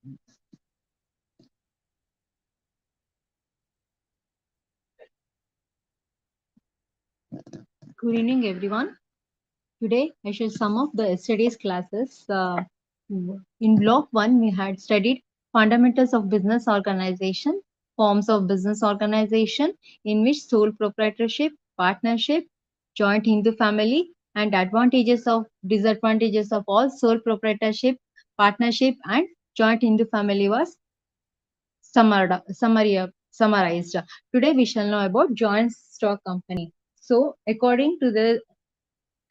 Good evening, everyone. Today, I shall sum up the yesterday's classes. In block 1, we had studied fundamentals of business organization, forms of business organization, in which sole proprietorship, partnership, joint Hindu family, and advantages of disadvantages of all sole proprietorship, partnership, and joint Hindu family was summarized. Today, we shall know about joint stock company. So, according to the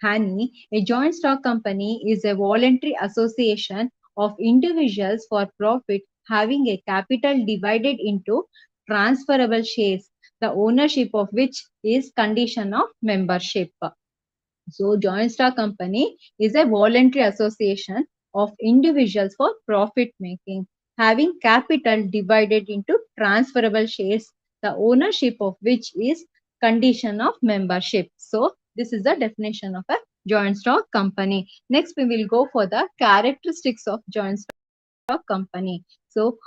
HANI, a joint stock company is a voluntary association of individuals for profit having a capital divided into transferable shares, the ownership of which is condition of membership. So, joint stock company is a voluntary association of individuals for profit making having capital divided into transferable shares, the ownership of which is condition of membership. So, this is the definition of a joint stock company. Next, we will go for the characteristics of joint stock company. So,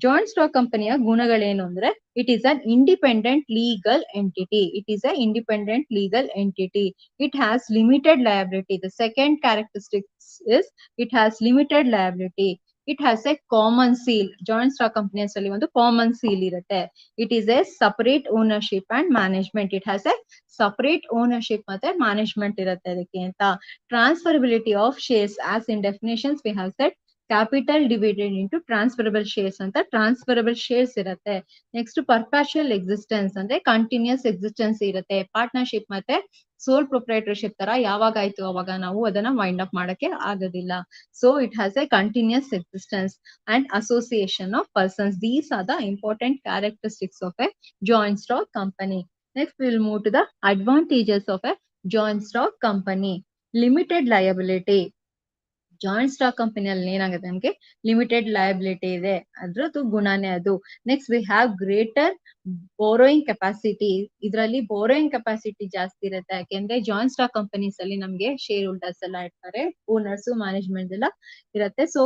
joint stock company ಗುಣಗಳೇನು ಅಂದ್ರೆ it is an independent legal entity. It is an independent legal entity. It has limited liability. The second characteristic is it has limited liability. It has a common seal. Joint stock companies ಅಲ್ಲಿ ಒಂದು common seal ಇರುತ್ತೆ. It is a separate ownership and management. It has a separate ownership ಮತ್ತೆ management ಇರುತ್ತೆ ಅದಕ್ಕೆ ಅಂತ. Transferability of shares as in definitions we have said capital divided into transferable shares ಅಂತ transferable shares ಇರುತ್ತೆ. Next ಪರ್ಪ್ಯಾಚುಯಲ್ existence ಅಂದ್ರೆ continuous existence ಇರುತ್ತೆ. Partnership ಮತ್ತೆ ಸೋಲ್ proprietorship ತರ ಯಾವಾಗ ಆಯ್ತು ಅವಾಗ ನಾವು ಅದನ್ನ ವೈಂಡ್ ಅಪ್ ಮಾಡಕ್ಕೆ ಆಗೋದಿಲ್ಲ. So it has a continuous existence and association of persons. These are the important characteristics of a joint stock company. Next will move to the advantages of a joint stock company. Limited liability. Joint stock ಕಂಪನಿಯಲ್ಲಿ ಏನಾಗುತ್ತೆ ನಮಗೆ limited liability ಇದೆ, ಅದ್ರದ್ದು ಗುಣನೇ ಅದು. Next we have greater borrowing capacity. ಇದರಲ್ಲಿ borrowing capacity ಜಾಸ್ತಿ ಇರುತ್ತೆ, ಯಾಕೆಂದ್ರೆ ಜಾಯಿಂಟ್ ಸ್ಟಾಕ್ ಕಂಪನೀಸ್ ಅಲ್ಲಿ ನಮ್ಗೆ ಶೇರ್ ಹೋಲ್ಡರ್ಸ್ ಎಲ್ಲ ಇರ್ತಾರೆ, ಓನರ್ಸ್ ಮ್ಯಾನೇಜ್ಮೆಂಟ್ ಎಲ್ಲ ಇರುತ್ತೆ. ಸೊ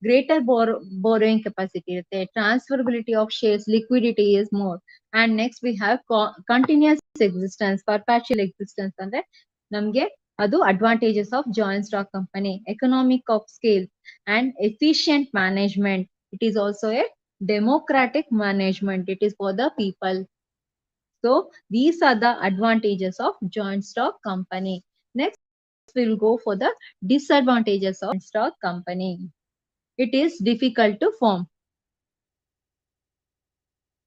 ಗ್ರೇಟರ್ ಬೋರೋಯಿಂಗ್ ಕೆಪಾಸಿಟಿ ಇರುತ್ತೆ. Transferability of shares, liquidity is more. And next we have continuous existence. Perpetual existence ಅಂದ್ರೆ ನಮ್ಗೆ ಅದು advantages of joint stock company. Economic of scale and efficient management. It is also a democratic management. It is for the people. So these are the advantages of joint stock company. Next we'll go for the disadvantages of joint stock company. It is difficult to form.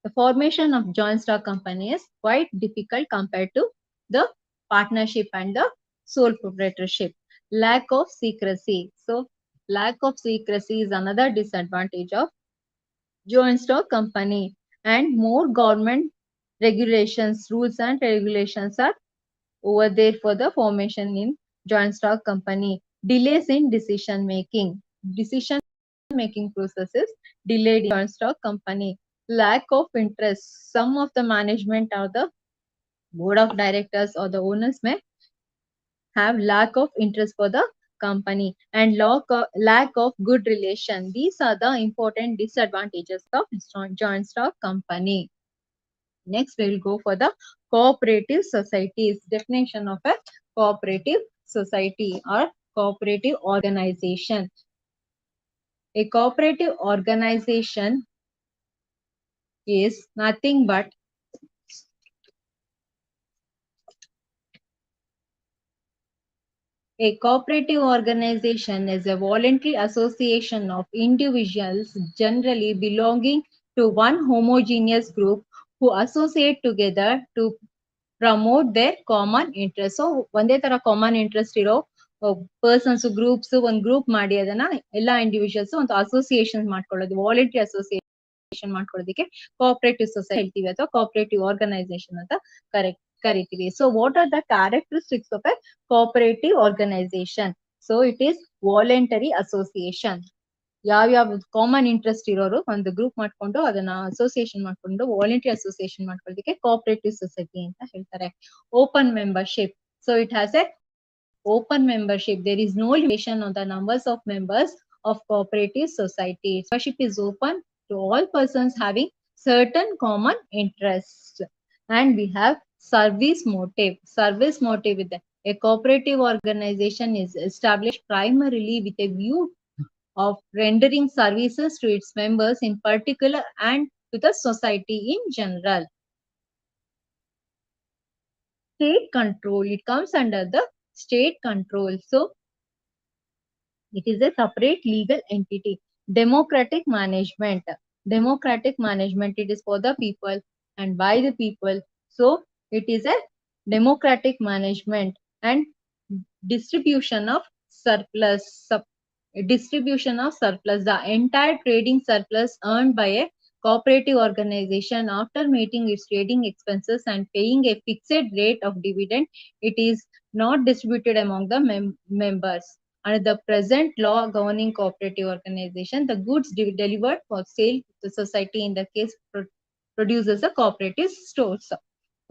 The formation of joint stock company is quite difficult compared to the partnership and the sole proprietorship. Lack of secrecy. So lack of secrecy is another disadvantage of joint stock company. And more government regulations, rules and regulations are over there for the formation in joint stock company. Delays in decision making. Decision making process is delayed in joint stock company. Lack of interest. Some of the management or the board of directors or the owners may have lack of interest for the company. And lack of good relation. These are the important disadvantages of joint stock company. Next we will go for the cooperative societies. Definition of a cooperative society or cooperative organization. A cooperative organization is nothing but a cooperative organization is a voluntary association of individuals generally belonging to one homogeneous group who associate together to promote their common interest. So ಒಂದೇ ತರ common interest ಇರೋ persons groups ಒಂದ್ group ಮಾಡಿ ಅದನ್ನ ಎಲ್ಲಾ individuals ಒಂದು association ಮಾಡ್ಕೊಳ್ಳೋದು, voluntary association ಮಾಡ್ಕೊಳ್ಳೋದಕ್ಕೆ ಕೋಆಪರೇಟಿವ್ ಸೊಸೈಟಿ ಹೇಳ್ತೀವಿ ಅಥವಾ ಕೋಆಪರೇಟಿವ್ ಆರ್ಗನೈಸೇಷನ್ ಅಂತ ಕರಿತೀವಿ. So what are the characteristics of a cooperative organisation? So it is voluntary association. ಯಾವ್ಯಾವ ಕಾಮನ್ ಇಂಟ್ರೆಸ್ಟ್ ಇರೋರು ಒಂದು ಗ್ರೂಪ್ ಮಾಡ್ಕೊಂಡು ಅದನ್ನ ಅಸೋಸಿಯೇಷನ್ ಮಾಡ್ಕೊಂಡು ವಾಲಂಟರಿ ಅಸೋಸಿಯೇಷನ್ ಮಾಡ್ಕೊಳ್ಳೋದಕ್ಕೆ ಕೋಆಪರೇಟಿವ್ ಸೊಸೈಟಿ ಅಂತ ಹೇಳ್ತಾರೆ. Open membership. So it has a open membership. There is no limitation on the numbers of members of cooperative society. Membership is open to all persons having certain common interests. And we have service motive. Service motive with a cooperative organization is established primarily with a view of rendering services to its members in particular and to the society in general. State control, it comes under the state control. So it is a separate legal entity. Democratic management. Democratic management, it is for the people and by the people. So it is a democratic management and distribution of surplus. Distribution of surplus. The entire trading surplus earned by a cooperative organization after meeting its trading expenses and paying a fixed rate of dividend, it is not distributed among the members. Under the present law governing cooperative organization, the goods delivered for sale to the society in the case produces a cooperative stores.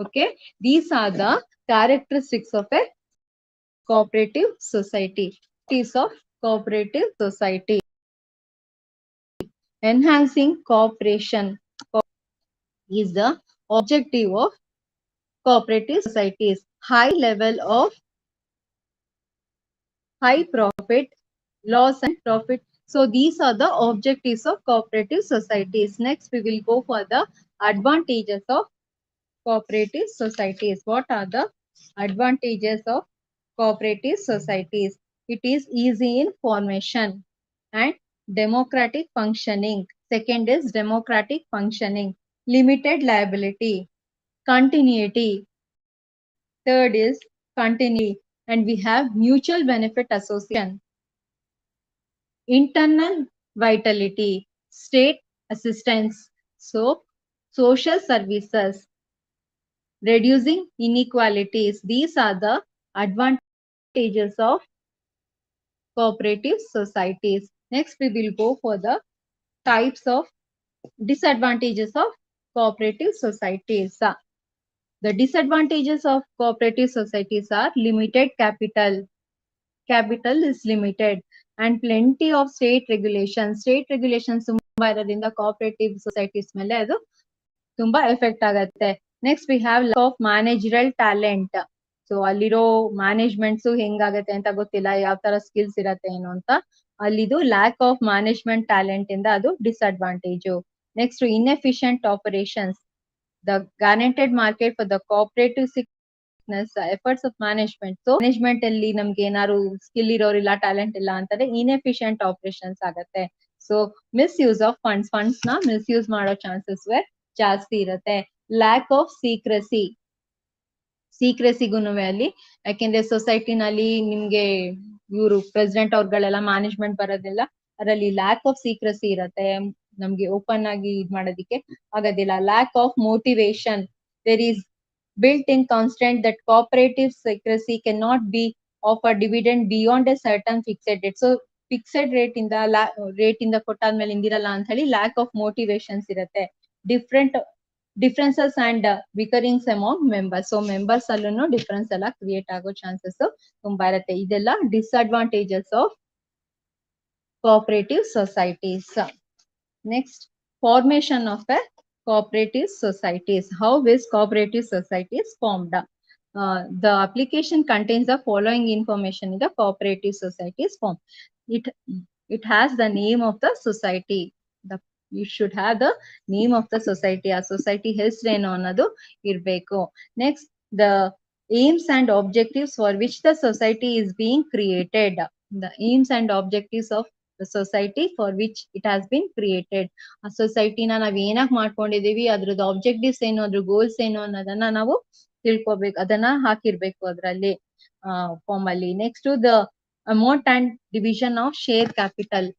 Okay, these are the characteristics of a cooperative society. Is of cooperative society. Enhancing cooperation is the objective of cooperative societies. High level of high profit, loss and profit. So these are the objectives of cooperative societies. Next, we will go for the advantages of cooperative societies. What are the advantages of cooperative societies? It is easy in formation and democratic functioning. Second is democratic functioning, limited liability, continuity. Third is continuity, and we have mutual benefit association, internal vitality, state assistance, so social services, reducing inequalities. These are the advantages of cooperative societies. Next, we will go for the types of disadvantages of cooperative societies. The disadvantages of cooperative societies are limited capital. Capital is limited and plenty of state regulations. State regulations ತುಂಬಾ ಇರೋದ್ರಿಂದ cooperative societies ಮೇಲೆ ಅದು ತುಂಬಾ effect ಆಗುತ್ತೆ. Next we have lack of managerial talent. So ಅಲ್ಲಿರೋ managements ಹೆಂಗಾಗತ್ತೆ ಅಂತ ಗೊತ್ತಿಲ್ಲ, ಯಾವ ತರ ಸ್ಕಿಲ್ಸ್ ಇರತ್ತೆ ಏನು ಅಂತ. ಅಲ್ಲಿದು ಲ್ಯಾಕ್ ಆಫ್ ಮ್ಯಾನೇಜ್ಮೆಂಟ್ ಟ್ಯಾಲೆಂಟ್ ಇಂದ ಅದು disadvantage. Next inefficient operations. The guaranteed market for the cooperative efforts of management. So management ಅಲ್ಲಿ ನಮ್ಗೆ ಏನಾದ್ರು ಸ್ಕಿಲ್ ಇರೋರಿಲ್ಲ, ಟ್ಯಾಲೆಂಟ್ ಇಲ್ಲ ಅಂತಾರೆ, ಇನ್ಎಫಿಷಿಯಂಟ್ ಆಪರೇಷನ್ಸ್ ಆಗತ್ತೆ. So misuse of funds, funds ನ ಮಿಸ್ಯೂಸ್ ಮಾಡೋ ಚಾನ್ಸಸ್ ಜಾಸ್ತಿ ಇರುತ್ತೆ. ಲ್ಯಾಕ್ ಆಫ್ ಸೀಕ್ರೆಸಿ, ಸೀಕ್ರೆಸಿಗೂನು ಅಲ್ಲಿ, ಯಾಕೆಂದ್ರೆ ಸೊಸೈಟಿನಲ್ಲಿ ನಿಮ್ಗೆ ಇವರು ಪ್ರೆಸಿಡೆಂಟ್ ಅವ್ರಗಳೆಲ್ಲ ಮ್ಯಾನೇಜ್ಮೆಂಟ್ ಬರೋದಿಲ್ಲ, ಅದರಲ್ಲಿ ಲ್ಯಾಕ್ ಆಫ್ ಸೀಕ್ರೆಸಿ ಇರತ್ತೆ, ನಮ್ಗೆ ಓಪನ್ ಆಗಿ ಇದ್ ಮಾಡೋದಿಕ್ಕೆ ಆಗೋದಿಲ್ಲ. Lack of motivation, there is built in constant that cooperative secrecy cannot be of a dividend beyond a certain fixed rate. So fixed rate ಇಂದ ರೇಟ್ ಇಂದ ಕೊಟ್ಟಾದ್ಮೇಲೆ ಇಂದಿರಲ್ಲ ಅಂತ ಹೇಳಿ ಲ್ಯಾಕ್ ಆಫ್ ಮೋಟಿವೇಶನ್ಸ್ ಇರುತ್ತೆ. Differences and bickerings among members. So members ಅಲ್ಲೂ difference ಎಲ್ಲ create ಆಗೋ ಚಾನ್ಸಸ್ ತುಂಬಾ ಇರುತ್ತೆ. ಇದೆಲ್ಲ disadvantages of cooperative societies. Next, formation of a cooperative societies. How is cooperative societies formed? The application contains the following information in the cooperative societies form. It has the name of the society. You should have the name of the society. A society ಹೆಸರೇನು ಅನ್ನೋದು ಇರಬೇಕು. Next, the aims and objectives for which the society is being created. The aims and objectives of the society for which it has been created. ಆ ಸೊಸೈಟಿನ ನಾವ್ ಏನಕ್ ಮಾಡ್ಕೊಂಡಿದೀವಿ, ಅದ್ರದ್ದು objectives ಏನು, ಅದ್ರ goals ಏನು ಅನ್ನೋದನ್ನ ನಾವು ತಿಳ್ಕೊಬೇಕು, ಅದನ್ನ ಹಾಕಿರ್ಬೇಕು ಅದ್ರಲ್ಲಿ ಫಾರ್ಮ್ ಅಲ್ಲಿ. Next, the amount and division of share capital,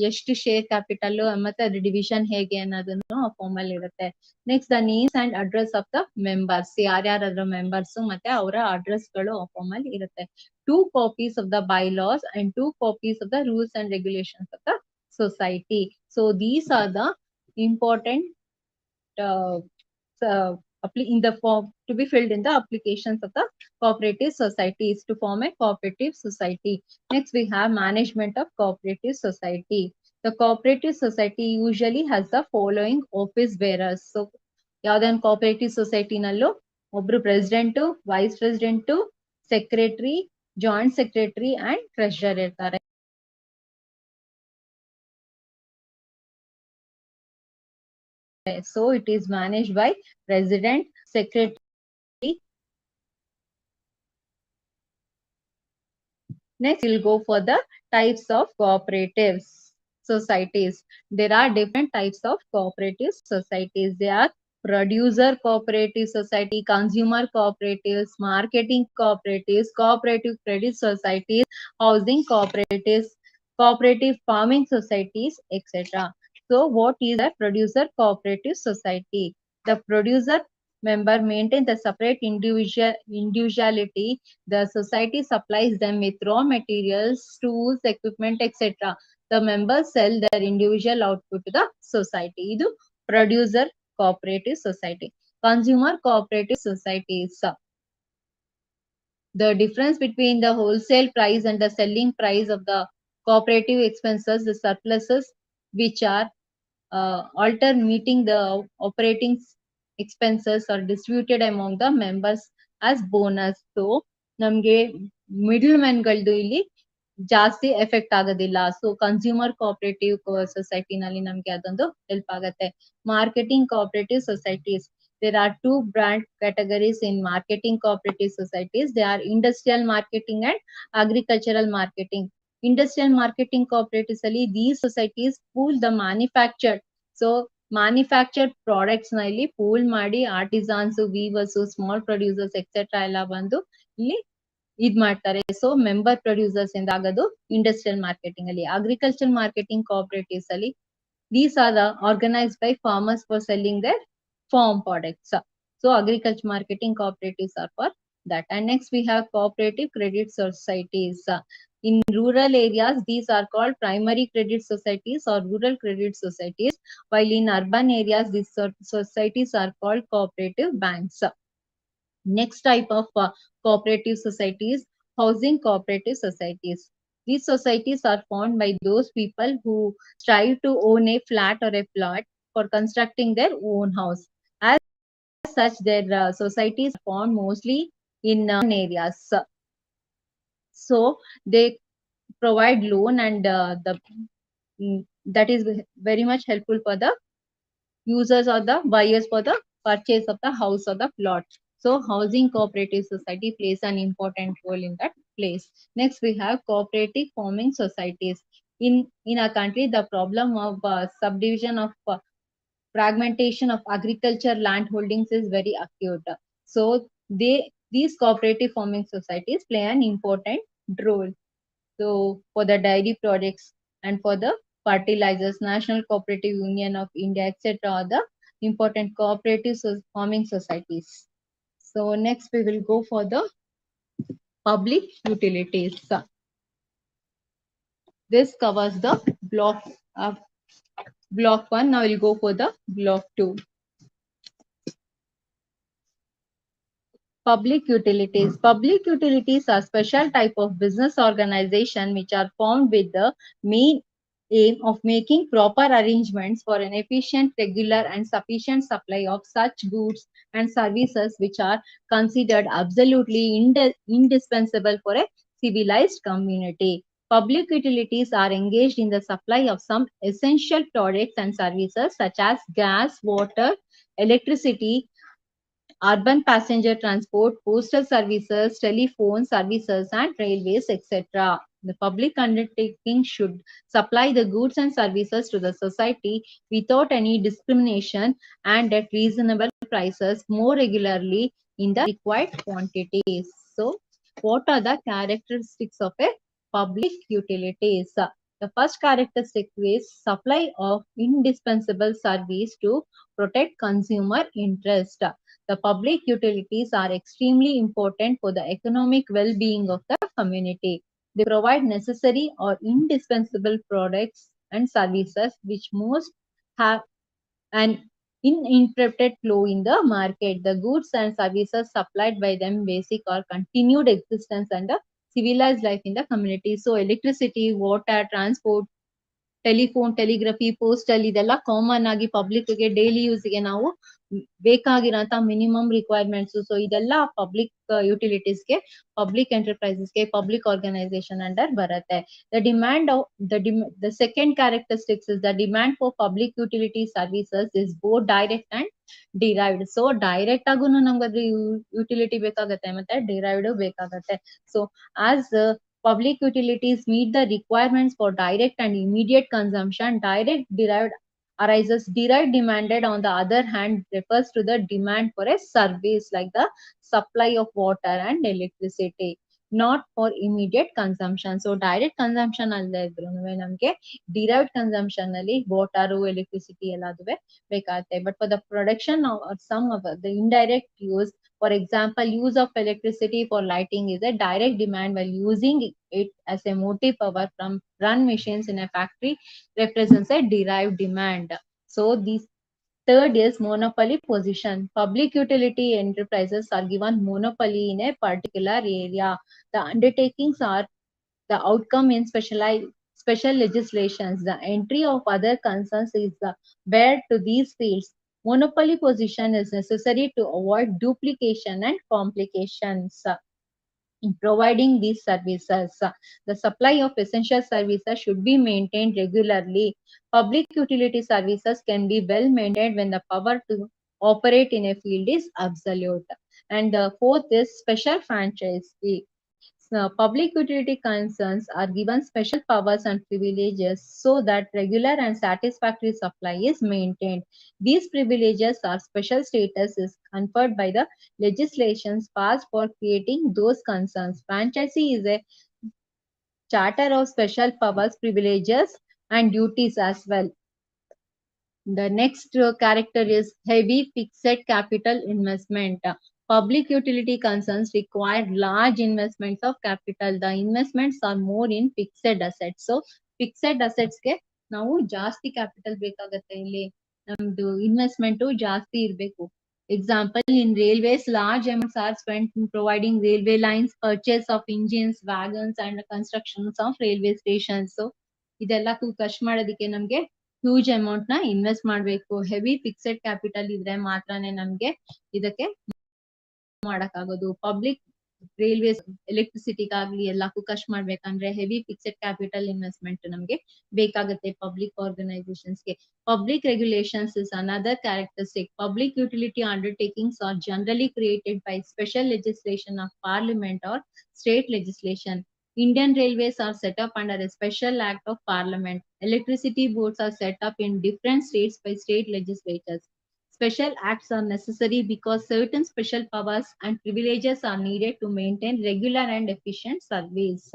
ಎಷ್ಟು ಶೇರ್ ಕ್ಯಾಪಿಟಲ್ ಮತ್ತೆ ಅದ್ರ ಡಿವಿಷನ್ ಹೇಗೆ ಅನ್ನೋದನ್ನು ಫಾರ್ಮ್ ಅಲ್ಲಿ ಇರುತ್ತೆ. Next, the names and address of the members, ಯಾರ್ಯಾರ ಮೆಂಬರ್ಸ್ ಮತ್ತೆ ಅವರ ಅಡ್ರೆಸ್ ಗಳು ಫಾರ್ಮ್ ಅಲ್ಲಿ ಇರುತ್ತೆ. 2 copies of the bylaws and 2 copies of the rules and regulations of the society. So these are the important in the form to be filled in the applications of the cooperative societies to form a cooperative society. Next, we have management of cooperative society. The cooperative society usually has the following office bearers. So, ಯಾವುದೊಂದು cooperative society ನಲ್ಲೂ ಒಬ್ರು president, vice president, secretary, joint secretary and treasurer ಇರ್ತಾರೆ. So it is managed by president, secretary. Next, we'll go for the types of cooperatives societies. There are different types of cooperative societies. They are producer cooperative society, consumer cooperatives, marketing cooperatives, cooperative credit societies, housing cooperatives, cooperative farming societies, etc. So what is a producer cooperative society? The producer member maintain the separate individuality. The society supplies them with raw materials, tools, equipment, etc. The members sell their individual output to the society. Idu producer cooperative society. Consumer cooperative societies. The difference between the wholesale price and the selling price of the cooperative expenses, the surpluses which are alter meeting the operating expenses are distributed among the members as bonus. So ನಮ್ಗೆ middle ಮ್ಯಾನ್ಗಳದ್ದು ಇಲ್ಲಿ ಜಾಸ್ತಿ effect ಆಗೋದಿಲ್ಲ. So consumer cooperative society ನಲ್ಲಿ ನಮ್ಗೆ ಅದೊಂದು help ಆಗುತ್ತೆ. Marketing cooperative societies. There are two brand categories in marketing cooperative societies. They are industrial marketing and agricultural marketing. Industrial marketing cooperatives ಅಲ್ಲಿ these societies pool the manufactured. So manufactured products ನ ಇಲ್ಲಿ pool ಮಾಡಿ artisans, weavers, small producers etc. ಎಲ್ಲ ಬಂದು ಇಲ್ಲಿ ಇದ್ ಮಾಡ್ತಾರೆ. So member producers ಇಂದ ಆಗೋದು ಇಂಡಸ್ಟ್ರಿಯಲ್ ಮಾರ್ಕೆಟಿಂಗ್ ಅಲ್ಲಿ. ಅಗ್ರಿಕಲ್ಚರ್ ಮಾರ್ಕೆಟಿಂಗ್ ಕೋಆಪರೇಟಿವ್ಸ್ ಅಲ್ಲಿ these are the organized by farmers for selling their farm products. So agriculture marketing cooperatives are for that. And next we have cooperative credit societies. In rural areas, these are called primary credit societies or rural credit societies, while in urban areas, these societies are called cooperative banks. Next type of cooperative societies, housing cooperative societies. These societies are formed by those people who strive to own a flat or a plot for constructing their own house. As such, their societies are formed mostly in areas. So they provide loan and that is very much helpful for the users or the buyers for the purchase of the house or the plot. So housing cooperative society plays an important role in that place. Next, we have cooperative farming societies. In our country, the problem of subdivision of fragmentation of agriculture land holdings is very acute. So these cooperative farming societies play an important role. So for the dairy products and for the fertilizers, National Cooperative Union of India, etc. are the important cooperative farming societies. So next we will go for the public utilities. This covers the block 1. Now we'll go for the block 2. Public utilities. Public utilities are special type of business organization which are formed with the main aim of making proper arrangements for an efficient, regular and sufficient supply of such goods and services which are considered absolutely indispensable for a civilized community. Public utilities are engaged in the supply of some essential products and services such as gas, water, electricity, urban passenger transport, postal services, telephone services, and railways, etc. The public undertaking should supply the goods and services to the society without any discrimination and at reasonable prices more regularly in the required quantities. So, what are the characteristics of a public utilities? The first characteristic is supply of indispensable service to protect consumer interest. The public utilities are extremely important for the economic well-being of the community. They provide necessary or indispensable products and services which most have an uninterrupted flow in the market. The goods and services supplied by them basic or continued existence and the civilized life in the community. So electricity, water, transport, telephone, telegraphy, postal ಇದೆಲ್ಲ common ಆಗಿ ಪಬ್ಲಿಕ್ಗೆ daily ಯೂಸ್ಗೆ ನಾವು ಬೇಕಾಗಿರೋಂಥ minimum requirements. So ಇದೆಲ್ಲ public ಯುಟಿಲಿಟೀಸ್ಗೆ, public ಎಂಟರ್ಪ್ರೈಸಸ್ಗೆ, public organisation under ಬರುತ್ತೆ. The demand of the second characteristics is the demand for public utility services is both direct and derived. So direct ಆಗೂ ನಮ್ಗೆ ಅದ್ರ ಯುಟಿಲಿಟಿ ಬೇಕಾಗತ್ತೆ, ಮತ್ತೆ ಡಿರೈವ್ಡ್ ಬೇಕಾಗತ್ತೆ. So as public utilities meet the requirements for direct and immediate consumption, direct derived arises. Derived demanded, on the other hand, refers to the demand for a service like the supply of water and electricity, not for immediate consumption. So direct consumption ಅಲ್ಲದೆ ಇದ್ರು ನಮ್ಗೆ derived consumption ಅಲ್ಲಿ water, electricity ಎಲ್ಲದುವೆ ಬೇಕಾಗುತ್ತೆ. But for the production or some of the indirect use, for example, use of electricity for lighting is a direct demand, while using it as a motive power from run machines in a factory represents a derived demand. So these third is monopoly position. Public utility enterprises are given monopoly in a particular area. The undertakings are the outcome in special legislations. The entry of other concerns is the barrier to these fields. Monopoly position is necessary to avoid duplication and complications in providing these services. The supply of essential services should be maintained regularly. Public utility services can be well maintained when the power to operate in a field is absolute. And the fourth is special franchise. Public utility concerns are given special powers and privileges so that regular and satisfactory supply is maintained. These privileges or special status is conferred by the legislations passed for creating those concerns. Franchisee is a charter of special powers, privileges, and duties as well. The next character is heavy fixed capital investment. Public utility concerns require large investments of capital. The investments are more in fixed assets. So fixed assets ಗೆ ನಾವು ಜಾಸ್ತಿ capital ಬೇಕಾಗತ್ತೆ. ಇಲ್ಲಿ ನಮ್ದು investment ಜಾಸ್ತಿ ಇರಬೇಕು. Example, in railways, large amounts are spent in providing railway lines, purchase of engines, wagons, and constructions of railway stations. So ಇದೆಲ್ಲಕ್ಕೂ ಖರ್ಚು ಮಾಡೋದಕ್ಕೆ ನಮ್ಗೆ ಹ್ಯೂಜ್ ಅಮೌಂಟ್ ನ ಇನ್ವೆಸ್ಟ್ ಮಾಡ್ಬೇಕು. ಹೆವಿ ಫಿಕ್ಸೆಡ್ ಕ್ಯಾಪಿಟಲ್ ಇದ್ರೆ ಮಾತ್ರನೇ ನಮ್ಗೆ ಇದಕ್ಕೆ ಮಾಡಕ್ಕಾಗೋದು. ಪಬ್ಲಿಕ್ ರೈಲ್ವೇಸ್, ಎಲೆಕ್ಟ್ರಿಸಿಟಿಗಾಗ್ಲಿ ಎಲ್ಲಕ್ಕೂ ಖರ್ಚು ಮಾಡ್ಬೇಕಂದ್ರೆ ಹೆವಿ ಫಿಕ್ಸೆಡ್ ಕ್ಯಾಪಿಟಲ್ ಇನ್ವೆಸ್ಟ್ಮೆಂಟ್ ನಮ್ಗೆ ಬೇಕಾಗುತ್ತೆ ಪಬ್ಲಿಕ್ ಆರ್ಗನೈಸೇಷನ್ಸ್ಗೆ. Public regulations is another characteristic. Public utility undertakings are generally created by special legislation of parliament or state legislation. Indian railways are set up under a special act of parliament. Electricity boards are set up in different states by state legislatures. Special acts are necessary because certain special powers and privileges are needed to maintain regular and efficient service.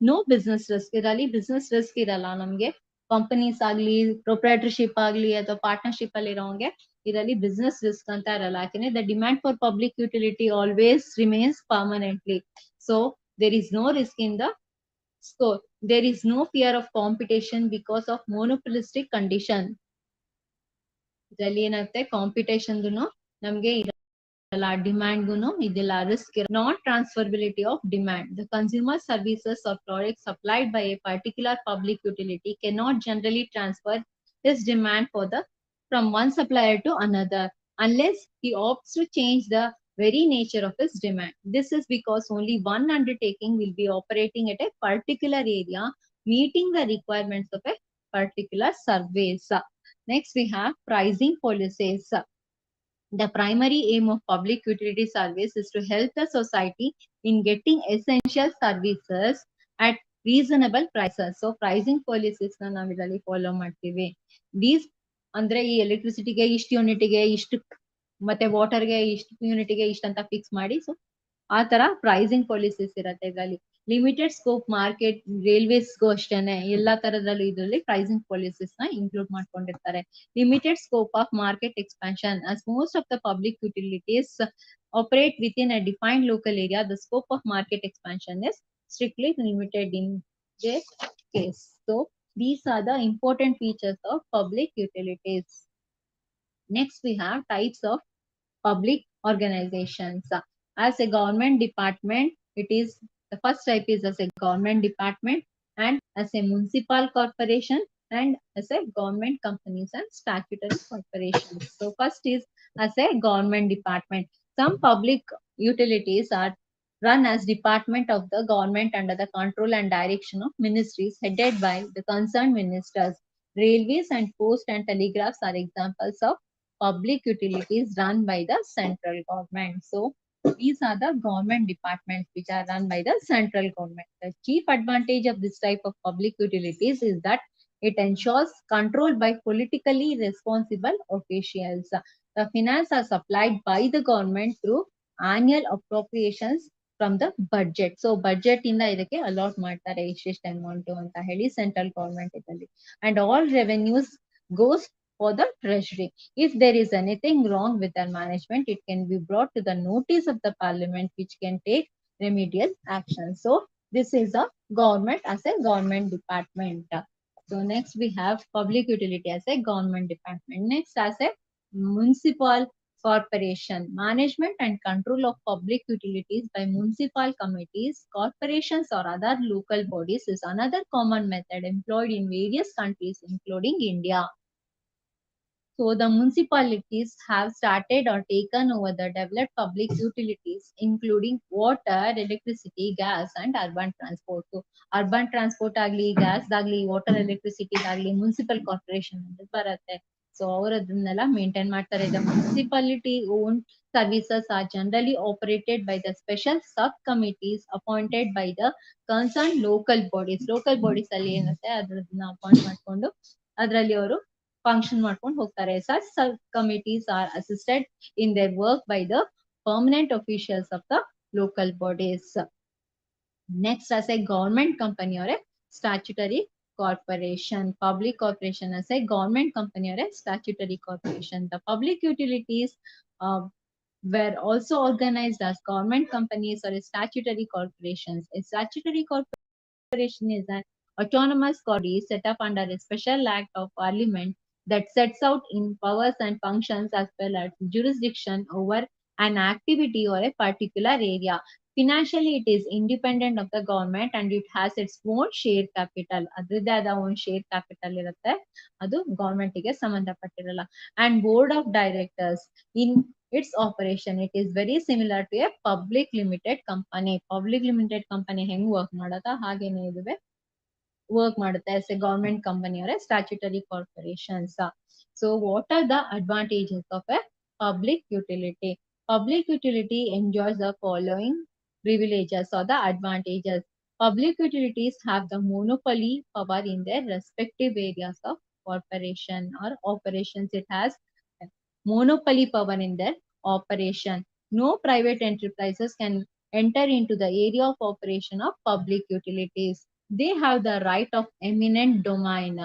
No business risk ಇರಲಿ, business risk ಇರಲ್ಲ ನಮ್ಗೆ. Companies ಆಗ್ಲಿ, proprietorship ಆಗ್ಲಿ ಅಥವಾ partnership ಅಲ್ಲಿ ಇರೋಂಗೆ ಇದರಲ್ಲಿ business risk ಅಂತ ಇರಲ್ಲ. ಯಾಕಂದ್ರೆ the demand for public utility always remains permanently. So there is no risk in the score. There is no fear of competition because of monopolistic condition. ಇದರಲ್ಲಿ ಏನಾಗುತ್ತೆ, ಕಾಂಪಿಟೇಷನ್ ನಮ್ಗೆ ಇರಲ್ಲ, ಡಿಮ್ಯಾಂಡ್ಗೂ ಇದೆಲ್ಲ risk. Not transferability of demand. The consumer services or product supplied by a particular public utility cannot generally transfer his demand from one supplier to another unless he opts to change the very nature of his demand. This is because only one undertaking will be operating at a particular area, meeting the requirements of a particular service. Next, we have pricing policies. The primary aim of public utility service is to help the society in getting essential services at reasonable prices. So pricing policies ನ ನಾವು ಇದರಲ್ಲಿ follow ಮಾಡ್ತೀವಿ. These ಅಂದ್ರೆ ಈ ಎಲೆಕ್ಟ್ರಿಸಿಟಿಗೆ ಇಷ್ಟು ಯೂನಿಟ್ಗೆ ಇಷ್ಟು, ಮತ್ತೆ ವಾಟರ್ಗೆ ಇಷ್ಟು ಯೂನಿಟ್ಗೆ ಇಷ್ಟು ಅಂತ ಫಿಕ್ಸ್ ಮಾಡಿ, ಸೊ ಆ ತರ ಪ್ರೈಸಿಂಗ್ ಪಾಲಿಸೀಸ್ ಇರತ್ತೆ ಇದರಲ್ಲಿ. ಲಿಮಿಟೆಡ್ ಸ್ಕೋಪ್ ಮಾರ್ಕೆಟ್, ರೈಲ್ವೇಸ್ಗೂ ಅಷ್ಟೇನೆ ಎಲ್ಲಾ ತರದಲ್ಲಿ ಇದರಲ್ಲಿ ಪ್ರೈಸಿಂಗ್ ಪಾಲಿಸೀಸ್ ನ ಇನ್ಕ್ಲೂಡ್ ಮಾಡ್ಕೊಂಡಿರ್ತಾರೆ. Limited scope of market expansion. as most of the public utilities operate within a defined local area, the scope of market expansion is strictly limited in this case. So these are the important features of public utilities. Next, we have types of public organizations. As a government department, it is the first type is as a government department and as a municipal corporation and as a government companies and statutory corporations. So first is as a government department. Some public utilities are run as department of the government under the control and direction of ministries headed by the concerned ministers. Railways and post and telegraphs are examples of public utilities run by the central government. So these are the government departments which are run by the central government. The chief advantage of this type of public utilities is that it ensures control by politically responsible officials. The finance are supplied by the government through annual appropriations from the budget. So budget ಇಂದ ಇದಕ್ಕೆ allot ಮಾಡ್ತಾರೆ ಇಷ್ಟಿಷ್ಟು amount ಅಂತ ಹೇಳಿ central government ಇದರಲ್ಲಿ. And all revenues goes for the treasury. If there is anything wrong with their management, it can be brought to the notice of the parliament, which can take remedial action. So this is a government as a government department. So next we have public utility as a government department. Next as a municipal corporation. Management and control of public utilities by municipal committees, corporations or other local bodies is another common method employed in various countries including India. So the municipalities have started or taken over the developed public utilities, including water, electricity, gas, and urban transport. So urban transport agli, gas agli, water, electricity agli, municipal corporation ಅಂತ ಬರುತ್ತೆ. So ಅವರು ಅದನ್ನೆಲ್ಲ maintain ಮಾಡ್ತಾರೆ. The municipality owned services are generally operated by the special subcommittees appointed by the concerned local bodies. Local bodies ಅಲ್ಲಿ ಏನಿರುತ್ತೆ ಅದನ್ನ appoint ಮಾಡ್ಕೊಂಡು ಅದರಲ್ಲಿ ಅವರು function ಮಾಡ್ಕೊಂಡು ಹೋಗ್ತಾರೆ. Such subcommittees are assisted in their work by the permanent officials of the local bodies. Next, as a government company or a statutory corporation. Public corporation as a government company or a statutory corporation. The public utilities were also organized as government companies or a statutory corporations. A statutory corporation is an autonomous body set up under a special act of parliament that sets out in powers and functions as well as jurisdiction over an activity or a particular area. Financially, it is independent of the government and it has its own share capital. ಅದ್ರದ್ದೇ ಆದ own share capital ಇರುತ್ತೆ. ಅದು government ಗೆ ಸಂಬಂಧಪಟ್ಟಿರಲ್ಲ. And board of directors in its operation, it is very similar to a public limited company. Public limited company ಹೆಂಗ್ work ಮಾಡತ್ತಾ ಹಾಗೇನೆ ಇದುವೆ work ಮಾಡುತ್ತೆ as a government company or a statutory corporations. So what are the advantages of a public utility? Public utility enjoys the following privileges or the advantages. Public utilities have the monopoly power in their respective areas of corporation or operations. It has monopoly power in their operation. No private enterprises can enter into the area of operation of public utilities. They have the right of eminent domain.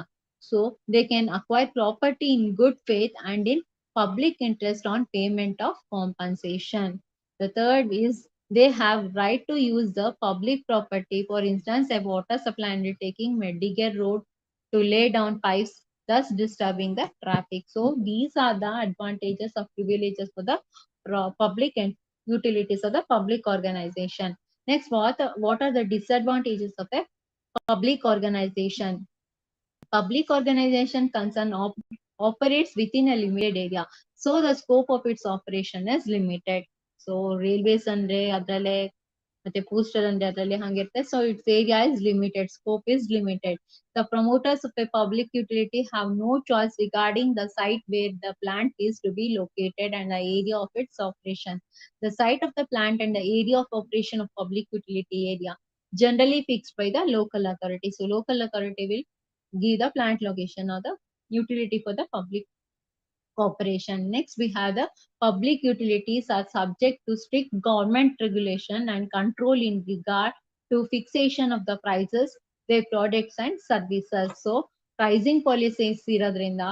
So they can acquire property in good faith and in public interest on payment of compensation. The third is they have right to use the public property. For instance, a water supply undertaking may dig a road to lay down pipes, thus disturbing the traffic. So these are the advantages of privileges for the public and utilities of the public organization. Next, what are the disadvantages of a public organization? Public organization concern operates within a limited area, so the scope of its operation is limited. So railways andre adralle ಮತ್ತೆ postal ಅಂದ್ರೆ ಅದರಲ್ಲಿ ಹಂಗಿರುತ್ತೆ. So its area is limited, scope is limited. The promoters of a public utility have no choice regarding the site where the plant is to be located and the area of its operation. The site of the plant and the area of operation of public utility area generally fixed by the local authority. So local authority will give the plant location or the utility for the public corporation. Next, we have the public utilities are subject to strict government regulation and control in regard to fixation of the prices, their products and services. So, pricing policies ಇರೋದ್ರಿಂದ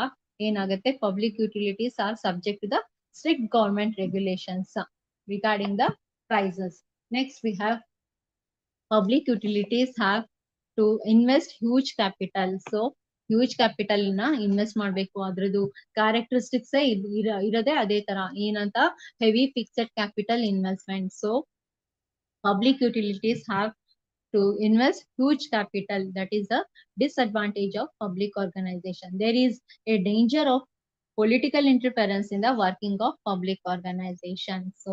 ಏನಾಗುತ್ತೆ public utilities are subject to the strict government regulations regarding the prices. Next, we have public utilities have to invest huge capital. So, huge capital ನ invest ಮಾಡ್ಬೇಕು. ಅದ್ರದ್ದು characteristics ಇರೋದೇ ಅದೇ ತರ, ಏನಂತ heavy fixed capital investment. So public utilities have to invest huge capital. That is the disadvantage of public organization. There is a danger of political interference in the working of public organization. So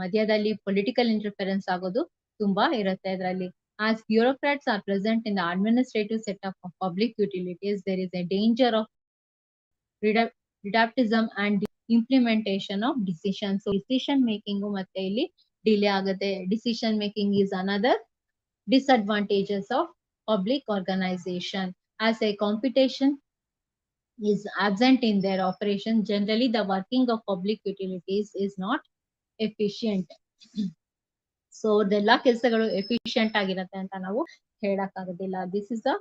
ಮಧ್ಯದಲ್ಲಿ political interference ಆಗೋದು ತುಂಬಾ ಇರುತ್ತೆ ಇದರಲ್ಲಿ. As bureaucrats are present in the administrative setup of public utilities, there is a danger of redactism and implementation of decisions. So decision making ಮತ್ತೆ ಇಲ್ಲಿ delay ಆಗುತ್ತೆ. Decision making is another disadvantages of public organization. As a competition is absent in their operation, generally the working of public utilities is not efficient. So ಅದೆಲ್ಲ ಕೆಲಸಗಳು efficient ಆಗಿರತ್ತೆ ಅಂತ ನಾವು ಹೇಳಕ್ಕಾಗೋದಿಲ್ಲ. This is the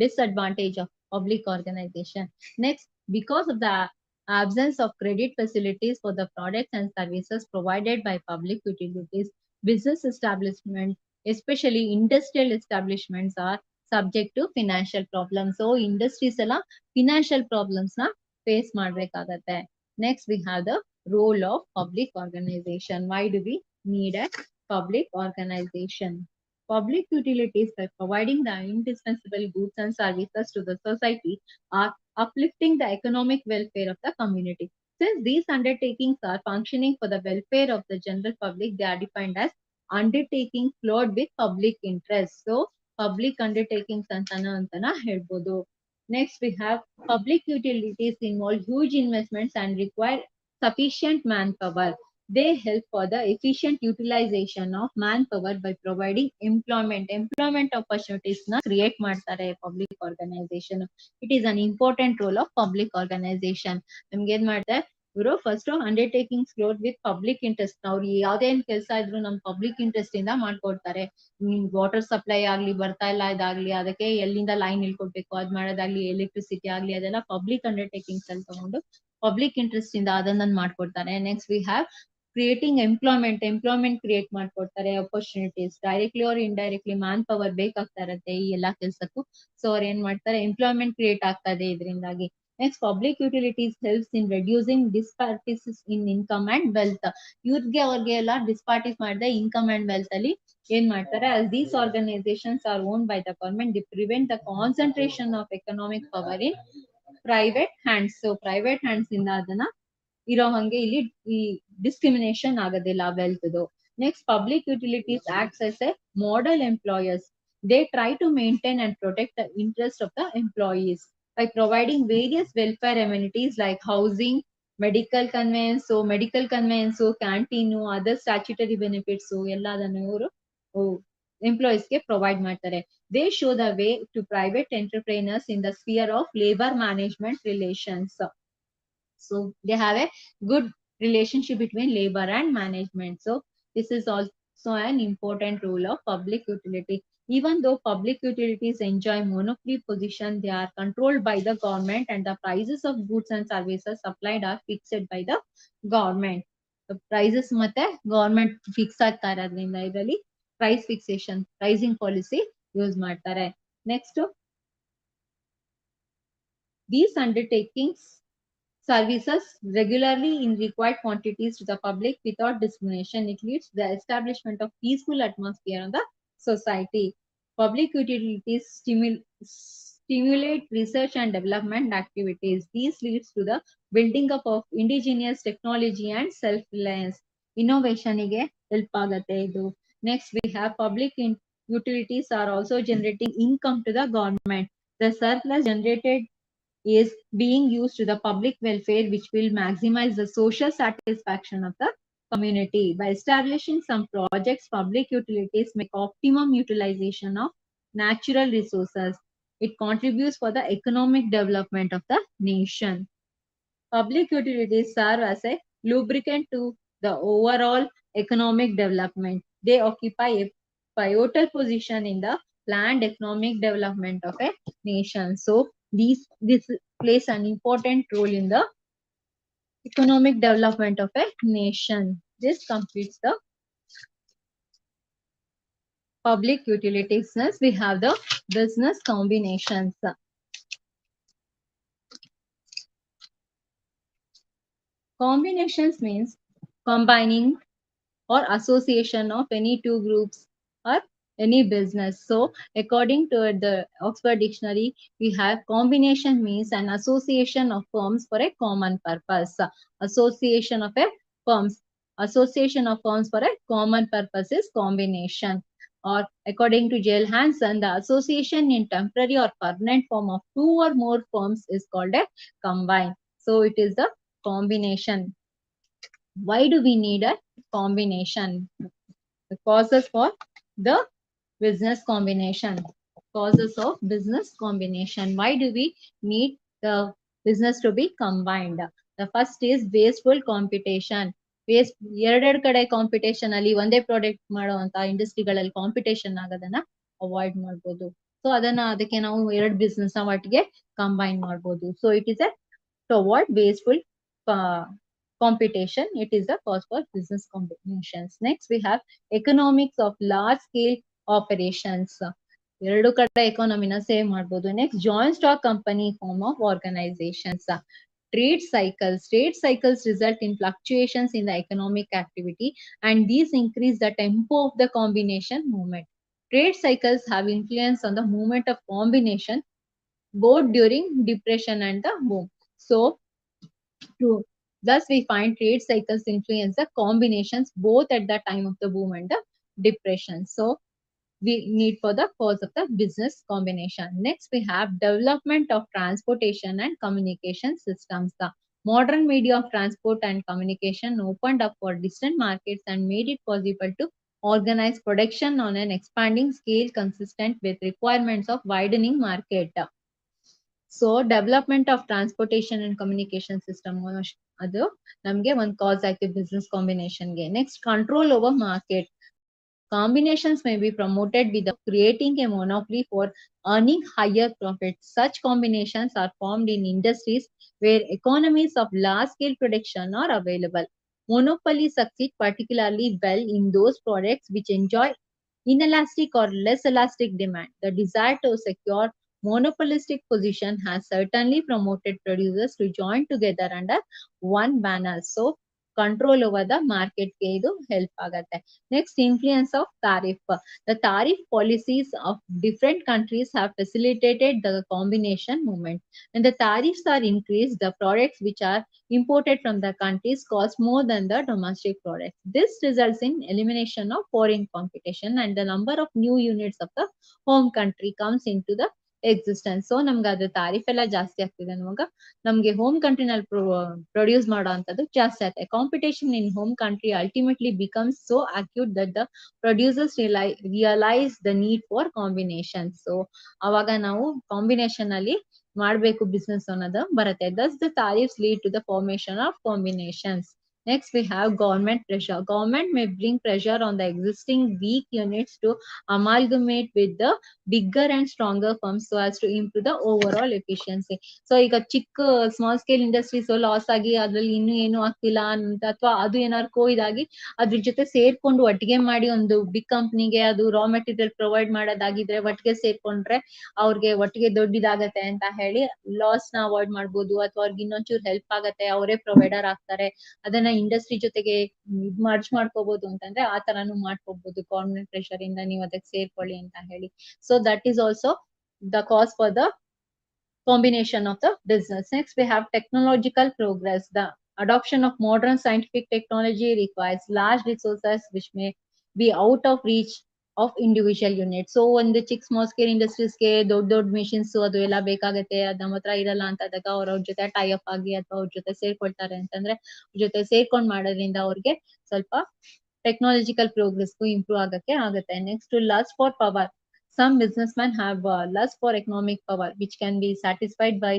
disadvantage of public organisation. Next, because of the absence of credit facilities for the products and services provided by public utilities, business establishment, especially industrial establishments, are subject to financial problems. So industries ಎಲ್ಲ financial problems ನ face ಮಾಡ್ಬೇಕಾಗತ್ತೆ. Next, we have the role of public organization. Why do we need a public organization? Public utilities, by providing the indispensable goods and services to the society, are uplifting the economic welfare of the community. Since these undertakings are functioning for the welfare of the general public, they are defined as undertakings flowed with public interest. So public undertakings antana ಹೇಳ್ಬೋದು. Next, we have public utilities involve huge investments and require sufficient manpower. They help for the efficient utilization of manpower by providing employment opportunities na create ಮಾಡ್ತಾರೆ public organization. It is an important role of public organization. ನಮ್ಗೆ ಏನ್ ಮಾಡ್ತಾರೆ ಇವರು first undertakings floor with public interest. ಅವ್ರು ಯಾವ್ದೇನ್ ಕೆಲಸ ಇದ್ರು ನಮ್ ಪಬ್ಲಿಕ್ ಇಂಟ್ರೆಸ್ಟ್ ಇಂದ ಮಾಡ್ಕೊಡ್ತಾರೆ. ವಾಟರ್ ಸಪ್ಲೈ ಆಗ್ಲಿ, ಬರ್ತಾ ಇಲ್ಲ ಇದಾಗ್ಲಿ, ಅದಕ್ಕೆ ಎಲ್ಲಿಂದ ಲೈನ್ ಇಳ್ಕೊಡ್ಬೇಕು ಅದ್ ಮಾಡೋದಾಗ್ಲಿ, ಎಲೆಕ್ಟ್ರಿಸಿಟಿ ಆಗ್ಲಿ, ಅದೆಲ್ಲ ಪಬ್ಲಿಕ್ ಅಂಡರ್ಟೇಕಿಂಗ್ಸ್ ಅಲ್ಲಿ ತಗೊಂಡು ಪಬ್ಲಿಕ್ ಇಂಟ್ರೆಸ್ಟ್ ಇಂದ ಅದನ್ನ ಮಾಡ್ಕೊಡ್ತಾರೆ. Next, we have creating employment create ಮಾಡ್ಕೊಡ್ತಾರೆ. Opportunities directly or indirectly manpower ಬೇಕಾಗ್ತಾ ಇರತ್ತೆ ಈ ಎಲ್ಲಾ ಕೆಲ್ಸಕ್ಕೂ. ಸೊ ಅವ್ರು ಏನ್ ಮಾಡ್ತಾರೆ, ಎಂಪ್ಲಾಯ್ಮೆಂಟ್ ಕ್ರಿಯೇಟ್ ಆಗ್ತಾ ಇದೆ ಇದರಿಂದಾಗಿ. Next, public utilities helps in reducing disparities in income and wealth. ಅವ್ರಿಗೆ ಎಲ್ಲ ಡಿಸ್ಪಾರಿಟೀಸ್ ಮಾಡಿದೆ ಇನ್ಕಮ್ ಅಂಡ್ ವೆಲ್ತ್ ಅಲ್ಲಿ ಏನ್ ಮಾಡ್ತಾರೆ, as these organizations are owned by the government, they prevent the concentration of economic power in private hands. So private hands ಇಂದ ಅದನ್ನ ಇರೋ ಹಂಗೆ ಇಲ್ಲಿ ಈ ಡಿಸ್ಕ್ರಿಮಿನೇಷನ್ ಆಗೋದಿಲ್ಲ wealth. Next, public utilities acts as a model employers. They try to maintain and protect the interest of the employees by providing various welfare amenities like housing, medical conveyance, canteen, other statutory benefits ಎಲ್ಲದನ್ನು ಇವರು employees ಗೆ provide ಮಾಡ್ತಾರೆ. They show the way to private entrepreneurs in the sphere of labor management relations. So they have a good relationship between labor and management. So this is also an important role of public utility. Even though public utilities enjoy monopoly position, they are controlled by the government and the prices of goods and services supplied are fixed by the government. The prices ಮತ್ತೆ government fix ಆಗ್ತಾ ಇರೋದ್ರಿಂದ ಇದರಲ್ಲಿ price fixation, pricing policy use ಮಾಡ್ತಾರೆ. Next, these undertakings services regularly in required quantities to the public without discrimination. It leads to the establishment of peaceful atmosphere in the society. Public utilities stimulate research and development activities. These leads to the building up of indigenous technology and self-reliance. Innovation ಗೆ help ಆಗತ್ತೆ ಇದು. Next, we have public utilities are also generating income to the government. The surplus generated is being used to the public welfare, which will maximize the social satisfaction of the community. By establishing some projects, public utilities make optimum utilization of natural resources. It contributes for the economic development of the nation. Public utilities serve as a lubricant to the overall economic development. They occupy a pivotal position in the planned economic development of a nation. So this plays an important role in the economic development of a nation. This completes the public utilities. We have the business combinations. Combinations means combining or association of any two groups or any business. So, according to the Oxford Dictionary, we have combination means an association of firms for a common purpose. Association of a firms. Association of firms for a common purpose is combination. Or according to J.L. Hansen, the association in temporary or permanent form of two or more firms is called a combine. So it is the combination. Why do we need a combination? The causes for the business combination. Causes of business combination. Why do we need the business to be combined? The first is wasteful competition. Waste ಎರಡೆರಡು ಕಡೆ competition ಅಲ್ಲಿ ಒಂದೇ product ಮಾಡುವಂತ ಇಂಡಸ್ಟ್ರಿಗಳಲ್ಲಿ competition ಆಗೋದನ್ನ avoid ಮಾಡ್ಬೋದು. So ಅದಕ್ಕೆ ನಾವು ಎರಡು ಬಿಸ್ನೆಸ್ ಒಟ್ಟಿಗೆ ಕಂಬೈನ್ ಮಾಡ್ಬೋದು. So it is to avoid wasteful competition. It is the cause for business combinations. Next, we have economics of large scale operations. ಎರಡು ಕಡೆ ಎಕಾನಮಿನ ಸೇವ್ ಮಾಡ್ಬೋದು. Next joint stock company form of organisations. Trade cycles result in fluctuations in the economic activity, and these increase the tempo of the combination movement. Trade cycles have influence on the movement of combination both during depression and the boom. So, thus we find trade cycles influence the combinations both at the time of the boom and the depression. So, we need for the cause of the business combination. Next, we have development of transportation and communication systems. The modern media of transport and communication opened up for distant markets and made it possible to organize production on an expanding scale consistent with requirements of widening market. So development of transportation and communication system ಅದು ನಮ್ಗೆ ಒಂದು cause ಆಯ್ತು business ಕಾಂಬಿನೇಷನ್ಗೆ. Next control over market. Combinations may be promoted without creating a monopoly for earning higher profits. Such combinations are formed in industries where economies of large-scale production are available. Monopolies succeed particularly well in those products which enjoy inelastic or less elastic demand. The desire to secure monopolistic position has certainly promoted producers to join together under one banner. So, control over the market ಗೆ ಇದು help ಆಗತ್ತೆ. Next influence of tariff. The tariff policies of different countries have facilitated the combination movement. When the tariffs are increased, the products which are imported from the countries cost more than the domestic products. This results in elimination of foreign competition and the number of new units of the home country comes into the existence. So ನಮ್ಗೆ ಅದು ತಾರೀಫ್ ಎಲ್ಲ ಜಾಸ್ತಿ ಆಗ್ತಿದೆ ಅನ್ನುವಾಗ ನಮ್ಗೆ home ಕಂಟ್ರಿನಲ್ಲಿ produce ಮಾಡೋ ಅಂತದ್ದು ಜಾಸ್ತಿ ಆಗ್ತದೆ. Competition in home country ultimately becomes so acute that the producers realise the need for combination. So ಅವಾಗ ನಾವು ಕಾಂಬಿನೇಷನ್ ಅಲ್ಲಿ ಮಾಡಬೇಕು ಬಿಸ್ನೆಸ್ ಅನ್ನೋದು ಬರುತ್ತೆ. Thus the tariffs lead to the formation of combinations. Next, we have government pressure. Government may bring pressure on the existing weak units to amalgamate with the bigger and stronger firms so as to improve the overall efficiency. So ಈಗ ಚಿಕ್ಕ small scale industries loss ಆಗಿ ಅದ್ರಲ್ಲಿ ಇನ್ನೂ ಏನು ಆಗ್ತಿಲ್ಲ ಅಂತ ಅಥವಾ ಅದು ಏನಾದ್ರು ಇದಾಗಿ ಅದ್ರ ಜೊತೆ ಸೇರ್ಕೊಂಡು ಒಟ್ಟಿಗೆ ಮಾಡಿ ಒಂದು ಬಿಗ್ ಕಂಪ್ನಿಗೆ ಅದು ರಾ ಮೆಟೀರಿಯಲ್ ಪ್ರೊವೈಡ್ ಮಾಡೋದಾಗಿದ್ರೆ ಒಟ್ಟಿಗೆ ಸೇರ್ಕೊಂಡ್ರೆ ಅವ್ರಿಗೆ ಒಟ್ಟಿಗೆ ದೊಡ್ಡದಾಗತ್ತೆ ಅಂತ ಹೇಳಿ ಲಾಸ್ ನ ಅವಾಯ್ಡ್ ಮಾಡ್ಬೋದು ಅಥವಾ ಅವ್ರಿಗೆ ಇನ್ನೊಂಚೂರು ಹೆಲ್ಪ್ ಆಗತ್ತೆ, ಅವರೇ ಪ್ರೊವೈಡರ್ ಆಗ್ತಾರೆ, ಅದನ್ನ ಇಂಡಸ್ಟ್ರಿ ಜೊತೆಗೆ ಮರ್ಜ್ ಮಾಡ್ಕೋಬಹುದು ಅಂತಂದ್ರೆ ಆ ತರಾನು ಮಾಡ್ಕೋಬಹುದು ಗವರ್ಮೆಂಟ್ ಪ್ರೆಷರ್ ಇಂದ ನೀವು ಅದಕ್ಕೆ ಸೇರ್ಕೊಳ್ಳಿ ಅಂತ ಹೇಳಿ. So that is also the cause for the combination of the business. Next, we have technological progress. The adoption of modern scientific technology requires large resources which may be out of reach of individual units. So ಒಂದು ಚಿಕ್ಕ small scale ಇಂಡಸ್ಟ್ರೀಸ್ಗೆ ದೊಡ್ಡ ದೊಡ್ಡ machines ಅದು ಎಲ್ಲ ಬೇಕಾಗತ್ತೆ, ಅದ್ ನಮ್ಮ ಹತ್ರ ಇರಲ್ಲ ಅಂತ ಆದಾಗ ಅವ್ರ ಜೊತೆ ಟೈ ಅಪ್ ಆಗಿ ಅಥವಾ ಅವ್ರ ಜೊತೆ ಸೇರ್ಕೊಳ್ತಾರೆ ಅಂತಂದ್ರೆ ಜೊತೆ ಸೇರ್ಕೊಂಡ್ ಮಾಡೋದ್ರಿಂದ ಅವ್ರಿಗೆ ಸ್ವಲ್ಪ ಟೆಕ್ನಾಲಜಿಕಲ್ ಪ್ರೋಗ್ರೆಸ್ಗೂ ಇಂಪ್ರೂವ್ ಆಗಕ್ಕೆ ಆಗುತ್ತೆ. Next lust for power. Some businessmen have lust for economic power, which can be satisfied by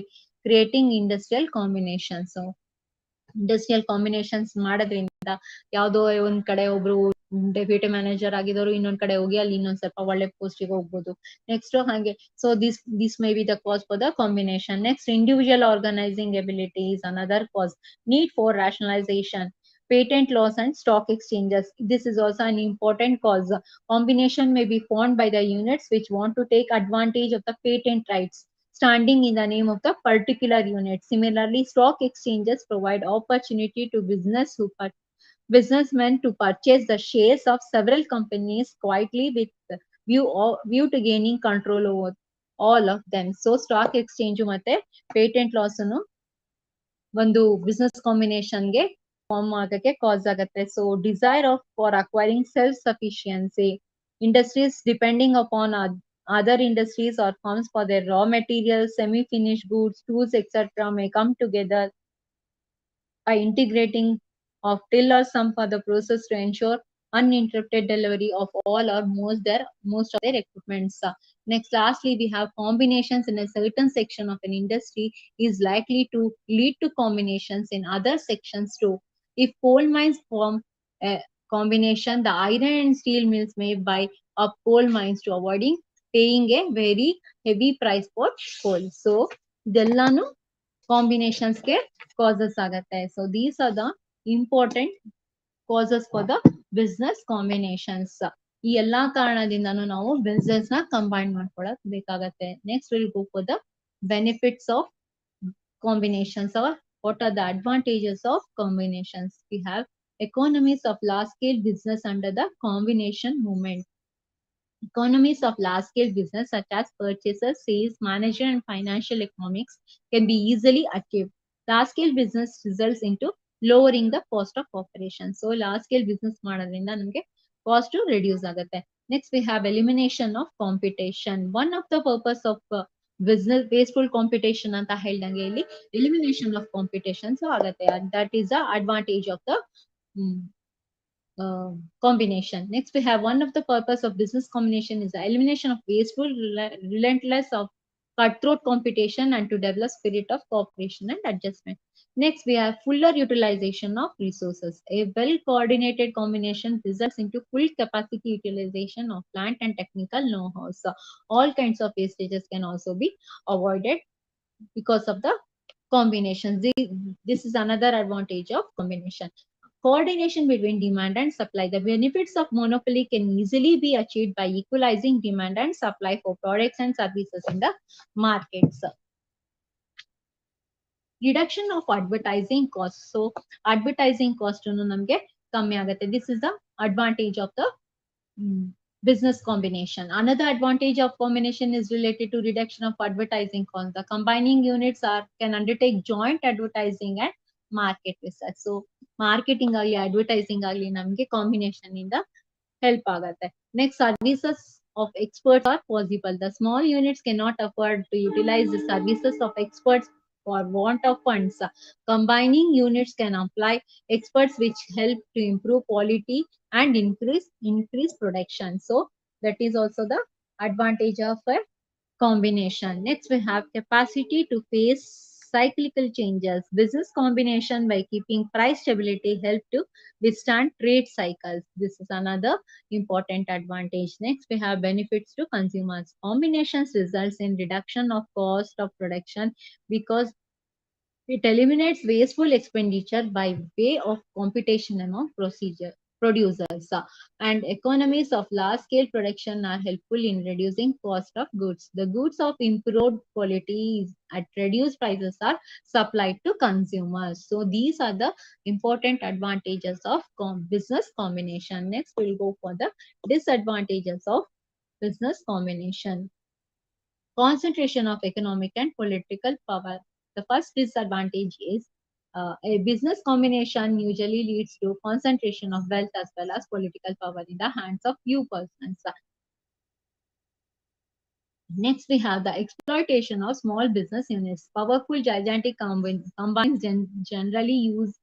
creating industrial combinations. So, industrial combinations ಮಾಡೋದ್ರಿಂದ ಯಾವ್ದೋ ಒಂದ್ ಕಡೆ ಒಬ್ರು ಡೆಪ್ಯೂಟಿ ಮ್ಯಾನೇಜರ್ ಆಗಿದವರು ಇನ್ನೊಂದ್ ಕಡೆ ಹೋಗಿ ಅಲ್ಲಿ ಇನ್ನೊಂದ್ ಸ್ವಲ್ಪ ಒಳ್ಳೆ ಪೋಸ್ಟಿಗೆ ಹೋಗ್ಬೋದು. ನೆಕ್ಸ್ಟ್ ಹಾಗೆ so this may be the cause for the combination. Next individual organising ability is another cause. Need for rationalization. Patent laws and stock exchanges. This is also an important cause. Combination may be formed by the units which want to take advantage of the patent rights. standing in the name of the particular unit. Similarly, stock exchanges provide opportunity to businessmen to purchase the shares of several companies quietly with view to gaining control over all of them. So stock exchange ಮತ್ತೆ patent laws ಅನ್ನು ಒಂದು business ಕಾಂಬಿನೇಷನ್ಗೆ form ಆಗಕ್ಕೆ cause ಆಗತ್ತೆ. So desire of for acquiring self sufficiency industries depending upon other industries or firms for their raw materials, semi-finished goods, tools, etc. may come together by integrating of till or some for the process to ensure uninterrupted delivery of all or most of their equipments. Next, lastly, we have combinations in a certain section of an industry is likely to lead to combinations in other sections too. If coal mines form a combination, the iron and steel mills may buy up coal mines to avoiding paying a very heavy price for coal. So, ಇದೆಲ್ಲಾನು combinations ಗೆ causes ಆಗತ್ತೆ. So these are the important causes for the business combinations. ಈ ಎಲ್ಲಾ ಕಾರಣದಿಂದನೂ ನಾವು business ನ combine ಮಾಡ್ಕೊಳಕ್ ಬೇಕಾಗತ್ತೆ. Next will go for the benefits of combinations or what are the advantages of combinations. We have economies of large scale business under the combination movement. Economies of large-scale business such as purchases, sales, management, and financial economics can be easily achieved. Large-scale business results into lowering the cost of operation. So, large-scale business ಮಾಡೋದ್ರಿಂದ ನಮಗೆ cost to reduce ಆಗುತ್ತೆ. Next, we have elimination of competition. One of the purpose of business wasteful competition ಅಂತ ಹೇಳ್ದಂಗೆ ಇಲ್ಲಿ elimination of competition so ಆಗುತ್ತೆ. That is the advantage of the combination. Next, we have one of the purpose of business combination is the elimination of wasteful, relentless of cutthroat competition and to develop spirit of cooperation and adjustment. Next, we have fuller utilization of resources. A well-coordinated combination results into full capacity utilization of plant and technical know-how. So, all kinds of wastages can also be avoided because of the combinations. This is another advantage of combination. Coordination between demand and supply. The benefits of monopoly can easily be achieved by equalizing demand and supply for products and services in the markets. Reduction of advertising costs. So, advertising cost ನಮಗೆ ಕಮ್ಮಿ ಆಗುತ್ತೆ. This is the advantage of the business combination. Another advantage of combination is related to reduction of advertising costs. The combining units can undertake joint advertising and market research. So, marketing agli advertising agli namge combination inda help agate. Next, services of experts are possible. The small units cannot afford to utilize the services of experts for want of funds. Combining units can apply experts which help to improve quality and increase production. So that is also the advantage of a combination. Next, we have capacity to face cyclical changes. Business combination by keeping price stability help to withstand trade cycles. This is another important advantage. Next, we have benefits to consumers. Combinations results in reduction of cost of production because it eliminates wasteful expenditure by way of competition among producers. And economies of large-scale production are helpful in reducing cost of goods. The goods of improved quality at reduced prices are supplied to consumers. So these are the important advantages of business combination. Next, we'll go for the disadvantages of business combination. Concentration of economic and political power. The first disadvantage is a business combination usually leads to concentration of wealth as well as political power in the hands of few persons. Next, we have the exploitation of small business units. Powerful gigantic combines generally use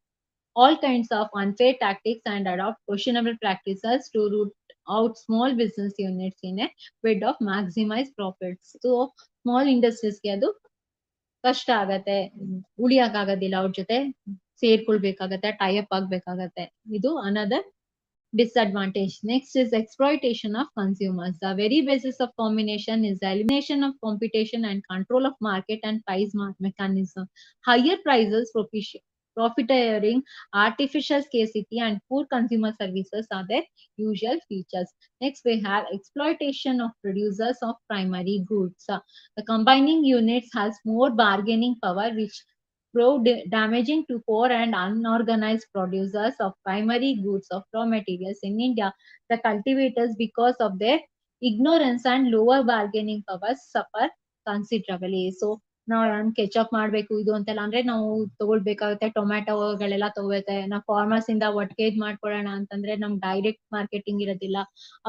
all kinds of unfair tactics and adopt questionable practices to root out small business units in a bid of maximize profits. So, small industries ಗೆ ಅದು ಕಷ್ಟ ಆಗತ್ತೆ, ಉಳಿಯಕ್ ಆಗೋದಿಲ್ಲ, ಅವ್ರ ಜೊತೆ ಸೇರ್ಕೊಳ್ಬೇಕಾಗತ್ತೆ, tie-up ಆಗ್ಬೇಕಾಗತ್ತೆ. ಇದು another disadvantage. Next is exploitation of consumers. The very basis of combination is the elimination of competition and control of market and price mechanism. Higher prices profiteering, artificial scarcity, and poor consumer services are their usual features. Next, we have exploitation of producers of primary goods. The combining units has more bargaining power, which prove damaging to poor and unorganized producers of primary goods of raw materials in India. The cultivators, because of their ignorance and lower bargaining powers, suffer considerably. So ನಾವು ketchup ಮಾಡ್ಬೇಕು ಇದು ಅಂತೆಲ್ಲ ಅಂದ್ರೆ ನಾವು ತಗೊಳ್ಬೇಕಾಗುತ್ತೆ, ಟೊಮ್ಯಾಟೋಗಳೆಲ್ಲ ತಗೋಬೇಕು. ನಾವು farmers ಇಂದ ಒಟ್ಟಿಗೆ ಇದ್ ಮಾಡ್ಕೊಳ್ಳೋಣ ಅಂತಂದ್ರೆ ನಮ್ ಡೈರೆಕ್ಟ್ ಮಾರ್ಕೆಟಿಂಗ್ ಇರೋದಿಲ್ಲ,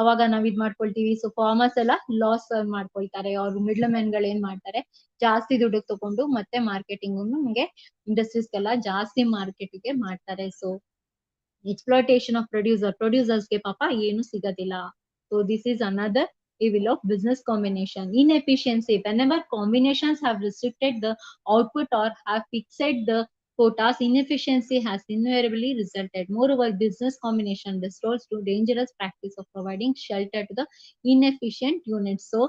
ಅವಾಗ ನಾವ್ ಇದ್ ಮಾಡ್ಕೊಳ್ತೀವಿ. ಸೊ ಫಾರ್ಮರ್ಸ್ ಎಲ್ಲ ಲಾಸ್ ಮಾಡ್ಕೊಳ್ತಾರೆ. ಅವ್ರು ಮಿಡ್ಲ್ ಮ್ಯಾನ್ ಗಳು ಏನ್ ಮಾಡ್ತಾರೆ, ಜಾಸ್ತಿ ದುಡ್ಡು ತಗೊಂಡು ಮತ್ತೆ ಮಾರ್ಕೆಟಿಂಗ್ ನಮ್ಗೆ ಇಂಡಸ್ಟ್ರೀಸ್ಗೆಲ್ಲ ಜಾಸ್ತಿ ಮಾರ್ಕೆಟಿಗೆ ಮಾಡ್ತಾರೆ. ಸೊ exploitation of producers ಗೆ ಪಾಪ ಏನು ಸಿಗೋದಿಲ್ಲ. So this is another evil of business combination. Inefficiency, whenever combinations have restricted the output or have fixed the quotas, inefficiency has invariably resulted. Moreover, business combination resorts to dangerous practice of providing shelter to the inefficient units. So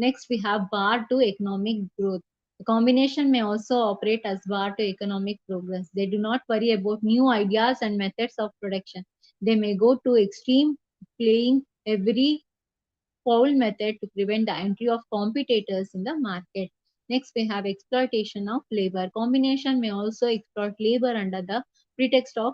next we have bar to economic growth. The combination may also operate as bar to economic progress. They do not worry about new ideas and methods of production. They may go to extreme, playing every foul method to prevent the entry of competitors in the market. Next, we have exploitation of labor. Combination may also exploit labor under the pretext of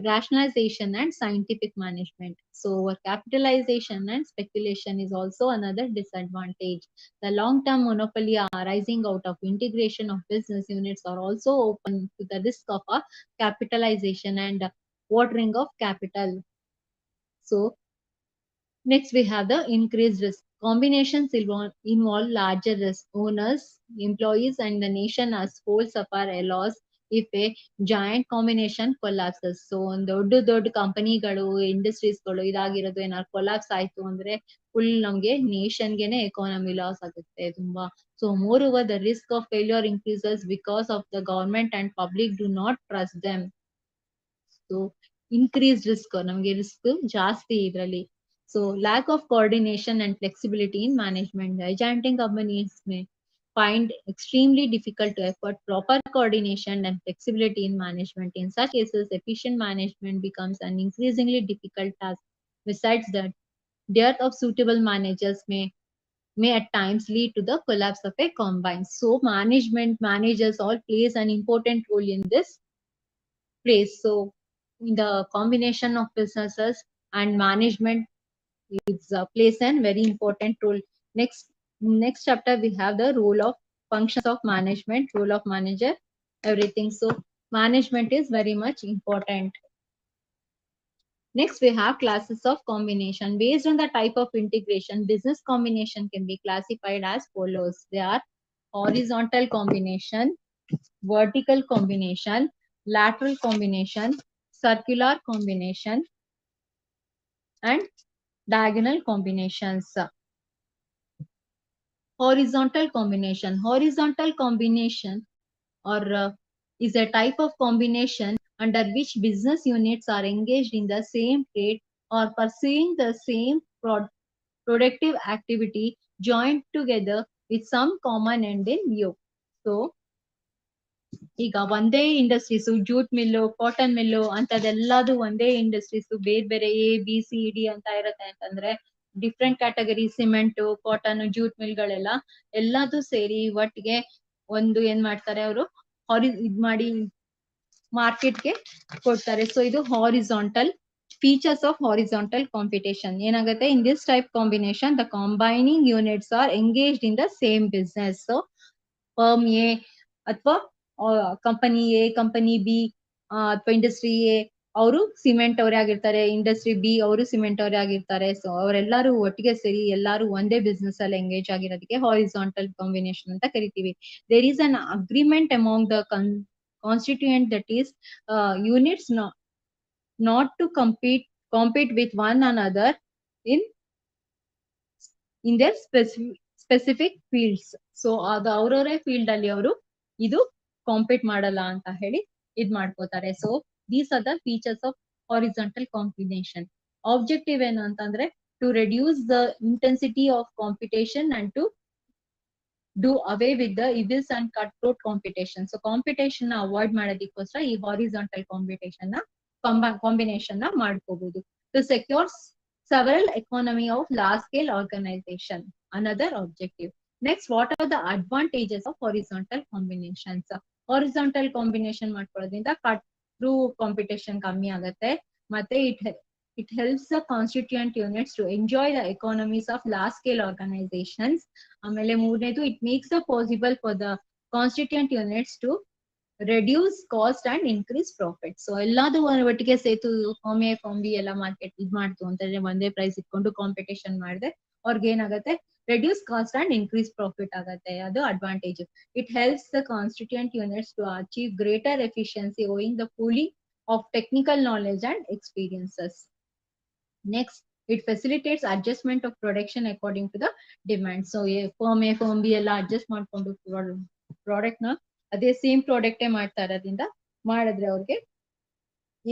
rationalization and scientific management. So, overcapitalization and speculation is also another disadvantage. The long-term monopoly arising out of integration of business units are also open to the risk of a capitalization and watering of capital. So, next, we have the increased risk. Combinations involve larger risk. Owners, employees, and the nation as whole suffer a loss if a giant combination collapses. So, ಒಂದು ದೊಡ್ಡ ಕಂಪನಿಗಳು, ಇಂಡಸ್ಟ್ರೀಸ್ಗಳು ಇದಾಗಿರೋದು ಏನಾದ್ರು collapse ಆಯ್ತು ಅಂದ್ರೆ full ನಮ್ಗೆ ನೇಷನ್ಗೆನೆ economy loss ಆಗುತ್ತೆ ತುಂಬಾ. So more over the risk of failure increases because of the government and public do not trust them. So increase risk, ನಮ್ಗೆ ರಿಸ್ಕ್ ಜಾಸ್ತಿ ಇದರಲ್ಲಿ. So lack of coordination and flexibility in management. The gigantic companies may find extremely difficult to effort proper coordination and flexibility in management. In such cases, efficient management becomes an increasingly difficult task. Besides that, dearth of suitable managers may at times lead to the collapse of a combine. So management managers all plays an important role in this place. So in the combination of businesses and management, it's plays a very important role. Next chapter we have the role of functions of management, role of manager, everything. So management is very much important. Next we have classes of combination. Based on the type of integration, business combination can be classified as follows. They are horizontal combination, vertical combination, lateral combination, circular combination, and diagonal combinations. Horizontal combination. Horizontal combination or is a type of combination under which business units are engaged in the same trade or pursuing the same productive activity joined together with some common end in view. So ಈಗ ಒಂದೇ industries, jute mill, cotton mill ಅಂತದೆಲ್ಲದು ಒಂದೇ industries, ಬೇರೆ ಬೇರೆ ABCD ಅಂತ ಇರತ್ತೆ ಅಂತಂದ್ರೆ different category, cement, cotton, jute ಮಿಲ್ಗಳೆಲ್ಲ ಎಲ್ಲದು ಸೇರಿ ಒಟ್ಟಿಗೆ ಒಂದು ಏನ್ ಮಾಡ್ತಾರೆ ಅವರು ಇದ್ ಮಾಡಿ ಮಾರ್ಕೆಟ್ಗೆ ಕೊಡ್ತಾರೆ. ಸೊ ಇದು horizontal features of horizontal competition. ಏನಾಗುತ್ತೆ, in this type combination the combining units are engaged in the same business. So firm A ಅಥವಾ ಕಂಪನಿ ಎ, ಕಂಪನಿ ಬಿ ಅಥವಾ ಇಂಡಸ್ಟ್ರಿ ಎ ಅವರು ಸಿಮೆಂಟ್ ಅವರೇ ಆಗಿರ್ತಾರೆ, ಇಂಡಸ್ಟ್ರಿ ಬಿ ಅವರು cement ಅವರೇ ಆಗಿರ್ತಾರೆ. So ಅವರೆಲ್ಲರೂ ಒಟ್ಟಿಗೆ ಸೇರಿ ಎಲ್ಲಾರು ಒಂದೇ ಬಿಸ್ನೆಸ್ ಅಲ್ಲಿ ಎಂಗೇಜ್ ಆಗಿರೋದಕ್ಕೆ ಹಾರಿಜಾಂಟಲ್ ಕಾಂಬಿನೇಷನ್ ಅಂತ ಕರಿತೀವಿ. There is an agreement among the constituent, that is units not to compete with one another in their specific fields. So ಅದು ಅವ್ರವರೇ ಫೀಲ್ಡ್ ಅಲ್ಲಿ ಅವರು ಇದು ಕಾಂಪೀಟ್ ಮಾಡಲ್ಲ ಅಂತ ಹೇಳಿ ಇದ್ ಮಾಡ್ಕೋತಾರೆ. So these are the features of horizontal combination. Objective ಏನು ಅಂತಂದ್ರೆ to reduce the intensity of competition and to do away with the evils and cutthroat competition. So competition ನ avoid ಮಾಡೋದಕ್ಕೋಸ್ಕರ ಈ horizontal competition ನ combination ನ ಮಾಡ್ಕೋಬಹುದು. To secure several economy of large scale organization, another objective. Next, what are the advantages of horizontal combinations? Horizontal combination ಮಾಡ್ಕೊಳ್ಳೋದ್ರಿಂದ cut through competition ಕಮ್ಮಿ ಆಗುತ್ತೆ. ಮತ್ತೆ it helps the constituent units to enjoy the economies of large scale organizations. ಆಮೇಲೆ ಮೂರನೇದು, it makes it possible for the constituent units to reduce cost and increase profit. So ಎಲ್ಲಾದು ಒಟ್ಟಿಗೆ ಸೇತು firm A firm B ಎಲ್ಲ market ಇದ್ ಮಾಡ್ತು ಅಂತಂದ್ರೆ ಒಂದೇ ಪ್ರೈಸ್ ಇಟ್ಕೊಂಡು ಕಾಂಪಿಟೇಷನ್ ಮಾಡಿದ್ರೆ ಅವ್ರಿಗೆ ಏನಾಗುತ್ತೆ, reduce cost and increase profit ಆಗುತ್ತೆ. ಅದು advantage. It helps the constituent units to achieve greater efficiency owing the pooling of technical knowledge and experiences. Next, it facilitates adjustment of production according to the demand. So firm A firm B ಎಲ್ಲ adjust ಮಾಡ್ಕೊಂಡು product ನ ಅದೇ same ಪ್ರಾಡಕ್ಟೇ ಮಾಡ್ತಾ ಇರೋದ್ರಿಂದ ಮಾಡಿದ್ರೆ ಅವ್ರಿಗೆ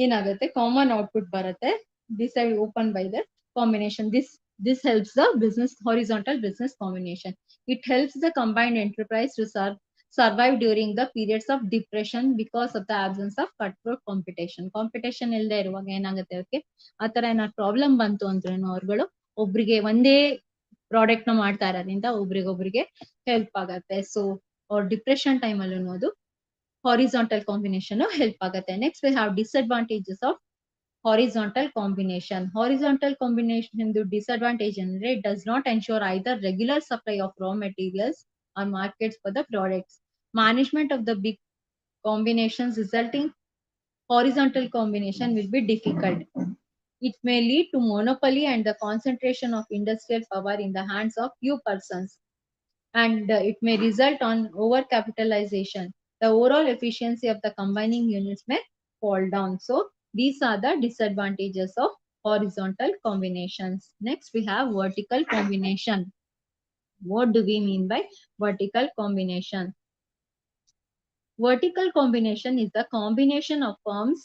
ಏನಾಗುತ್ತೆ, common output ಬರುತ್ತೆ decide open by the combination. This helps the business horizontal business combination. It helps the combined enterprise to survive during the periods of depression because of the absence of cutthroat competition. Competition ಇಲ್ಲದೆ ಇರುವಾಗ ಏನಾಗುತ್ತೆ, ಅವ್ರಿಗೆ ಆತರ ಏನಾದ್ರು problem ಬಂತು ಅಂದ್ರೇನು ಅವ್ರುಗಳು ಒಬ್ರಿಗೆ ಒಂದೇ ಪ್ರಾಡಕ್ಟ್ ನ ಮಾಡ್ತಾ ಇರೋದ್ರಿಂದ ಒಬ್ರಿಗೊಬ್ರಿಗೆ ಹೆಲ್ಪ್ ಆಗತ್ತೆ. ಸೊ ಅವ್ರ ಡಿಪ್ರೆಷನ್ ಟೈಮ್ ಅಲ್ಲಿ ಅನ್ನೋದು horizontal combination help ಆಗುತ್ತೆ. Next, we have disadvantages of horizontal combination. Horizontal combination the disadvantage ಅಂದ್ರೆ it does not ensure either regular supply of raw materials or markets for the products. Management of the big combinations resulting horizontal combination will be difficult. It may lead to monopoly and the concentration of industrial power in the hands of few persons, and it may result on overcapitalization. The overall efficiency of the combining units may fall down. So these are the disadvantages of horizontal combinations. Next, we have vertical combination. What do we mean by vertical combination? Vertical combination is the combination of firms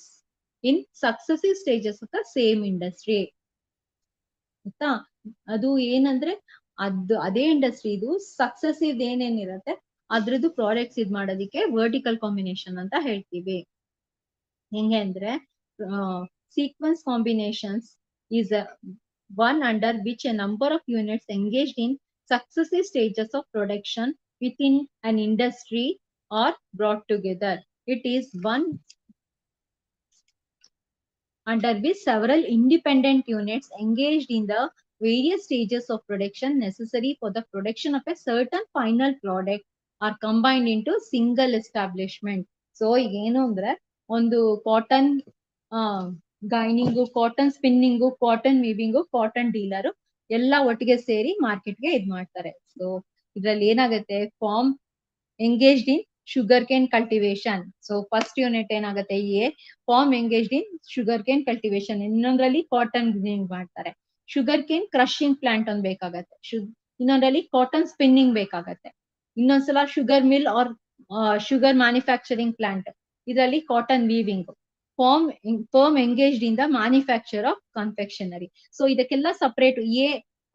in successive stages of the same industry. ಆಯ್ತಾ? ಅದು ಏನಂದ್ರೆ ಅದೇ industry ಇದು successive ಏನೇನಿರತ್ತೆ ಅದ್ರದ್ದು products ಇದ್ ಮಾಡೋದಿಕ್ಕೆ vertical combination ಅಂತ ಹೇಳ್ತೀವಿ. ಹೆಂಗೆ ಅಂದ್ರೆ sequence combinations is one under which a number of units engaged in successive stages of production within an industry are brought together. It is one under which several independent units engaged in the various stages of production necessary for the production of a certain final product are combined into single establishment. So ಏನು ಅಂದ್ರೆ ಒಂದು cotton gaining, cotton spinning, cotton weaving, cotton dealer ಎಲ್ಲ ಒಟ್ಟಿಗೆ ಸೇರಿ ಮಾರ್ಕೆಟ್ಗೆ ಇದ್ ಮಾಡ್ತಾರೆ. So ಇದ್ರಲ್ಲಿ ಏನಾಗುತ್ತೆ, farm engaged in sugar cane cultivation. So first unit ಏನಾಗುತ್ತೆ, farm engaged in sugar cane cultivation. ಇನ್ನೊಂದ್ರಲ್ಲಿ ಕಾಟನ್ ಗ್ರೀನಿಂಗ್ ಮಾಡ್ತಾರೆ. ಶುಗರ್ ಕೇನ್ ಕ್ರಶಿಂಗ್ ಪ್ಲಾಂಟ್ ಒಂದ್ ಬೇಕಾಗತ್ತೆ. ಇನ್ನೊಂದ್ರಲ್ಲಿ ಕಾಟನ್ ಸ್ಪಿನ್ನಿಂಗ್ ಬೇಕಾಗತ್ತೆ. ಇನ್ನೊಂದ್ಸಲ sugar mill or sugar manufacturing plant. ಇದರಲ್ಲಿ cotton weaving. Farm engaged in the manufacture of confectionery. So ಇದಕ್ಕೆಲ್ಲ separate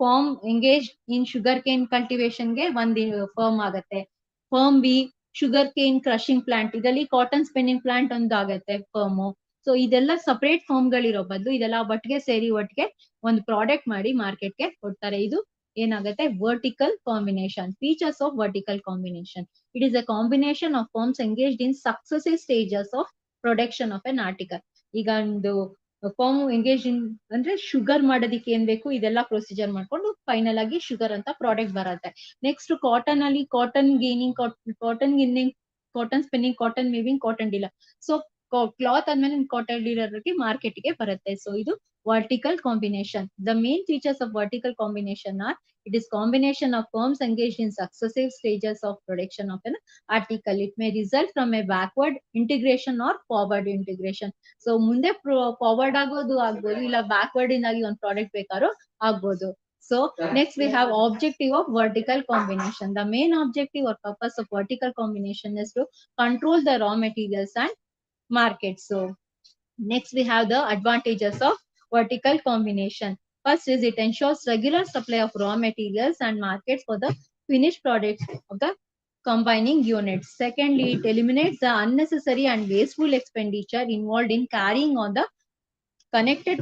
farm engaged in sugar cane ಕಲ್ಟಿವೇಶನ್ಗೆ ಒಂದು ಫರ್ಮ್ ಆಗತ್ತೆ. Firm B sugar cane crushing plant, ಇದರಲ್ಲಿ cotton spinning plant ಒಂದು ಆಗತ್ತೆ firm. So ಇದೆಲ್ಲ separate farm ಗಳಿರೋ ಬದಲು ಇದೆಲ್ಲ ಒಟ್ಟಿಗೆ ಸೇರಿ ಒಟ್ಟಿಗೆ ಒಂದು ಪ್ರಾಡಕ್ಟ್ ಮಾಡಿ ಮಾರ್ಕೆಟ್ಗೆ ಕೊಡ್ತಾರೆ. ಇದು ಏನಾಗುತ್ತೆ, vertical combination. Features of vertical combination: it is a combination of firms engaged in successive stages of production of an article. ಈಗ ಒಂದು ಫಾರ್ಮ್ ಎಂಗೇಜ್ ಇನ್ ಅಂದ್ರೆ ಶುಗರ್ ಮಾಡೋದಿಕ್ಕೆ ಏನ್ ಬೇಕು ಇದೆಲ್ಲ ಪ್ರೊಸೀಜರ್ ಮಾಡ್ಕೊಂಡು ಫೈನಲ್ ಆಗಿ ಶುಗರ್ ಅಂತ ಪ್ರಾಡಕ್ಟ್ ಬರುತ್ತೆ. ನೆಕ್ಸ್ಟ್ ಕಾಟನ್ ಅಲ್ಲಿ cotton gaining, cotton ginning, cotton spinning, cotton weaving, cotton dealer. So cloth ಆದ್ಮೇಲೆ ಕಾಟನ್ ಡೀಲರ್ ಮಾರ್ಕೆಟ್ಗೆ ಬರುತ್ತೆ. ಸೊ ಇದು vertical combination. The main features of vertical combination are: it is combination of firms engaged in successive stages of production of an article. It may result from a backward integration or forward integration. So ಮುಂದೆ forward ಆಗೋದು ಆಗ್ಬೋದು, ಇಲ್ಲ backward ಇಂದಾಗಿ ಒಂದು product ಬೇಕಾದ್ರೂ ಆಗ್ಬೋದು. So next we have objective of vertical combination. The main objective or purpose of vertical combination is to control the raw materials and market. So next we have the advantages of vertical combination. First is it ensures regular supply of raw materials and markets for the finished products of the combining units. Secondly, it eliminates the unnecessary and wasteful expenditure involved in carrying on the connected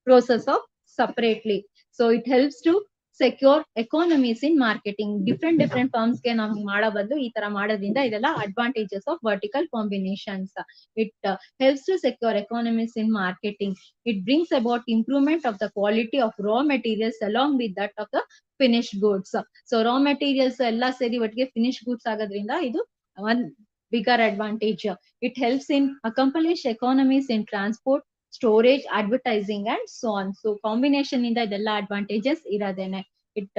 process of separately. So it helps to secure economies in marketing. Different firms ಗೆ ನಾವು ಮಾಡೋ ಬದಲು ಈ ತರ ಮಾಡೋದ್ರಿಂದ ಇದೆಲ್ಲ advantages of vertical combinations. It helps to secure economies in marketing. It brings about improvement of the quality of raw materials along with that of the finished goods. So raw materials ಎಲ್ಲ ಸೇರಿ ಒಟ್ಟಿಗೆ finished goods ಆಗೋದ್ರಿಂದ ಇದು one bigger advantage. It helps in accomplish economies in transport, storage, advertising, and so on. So combination in the advantages iradene. It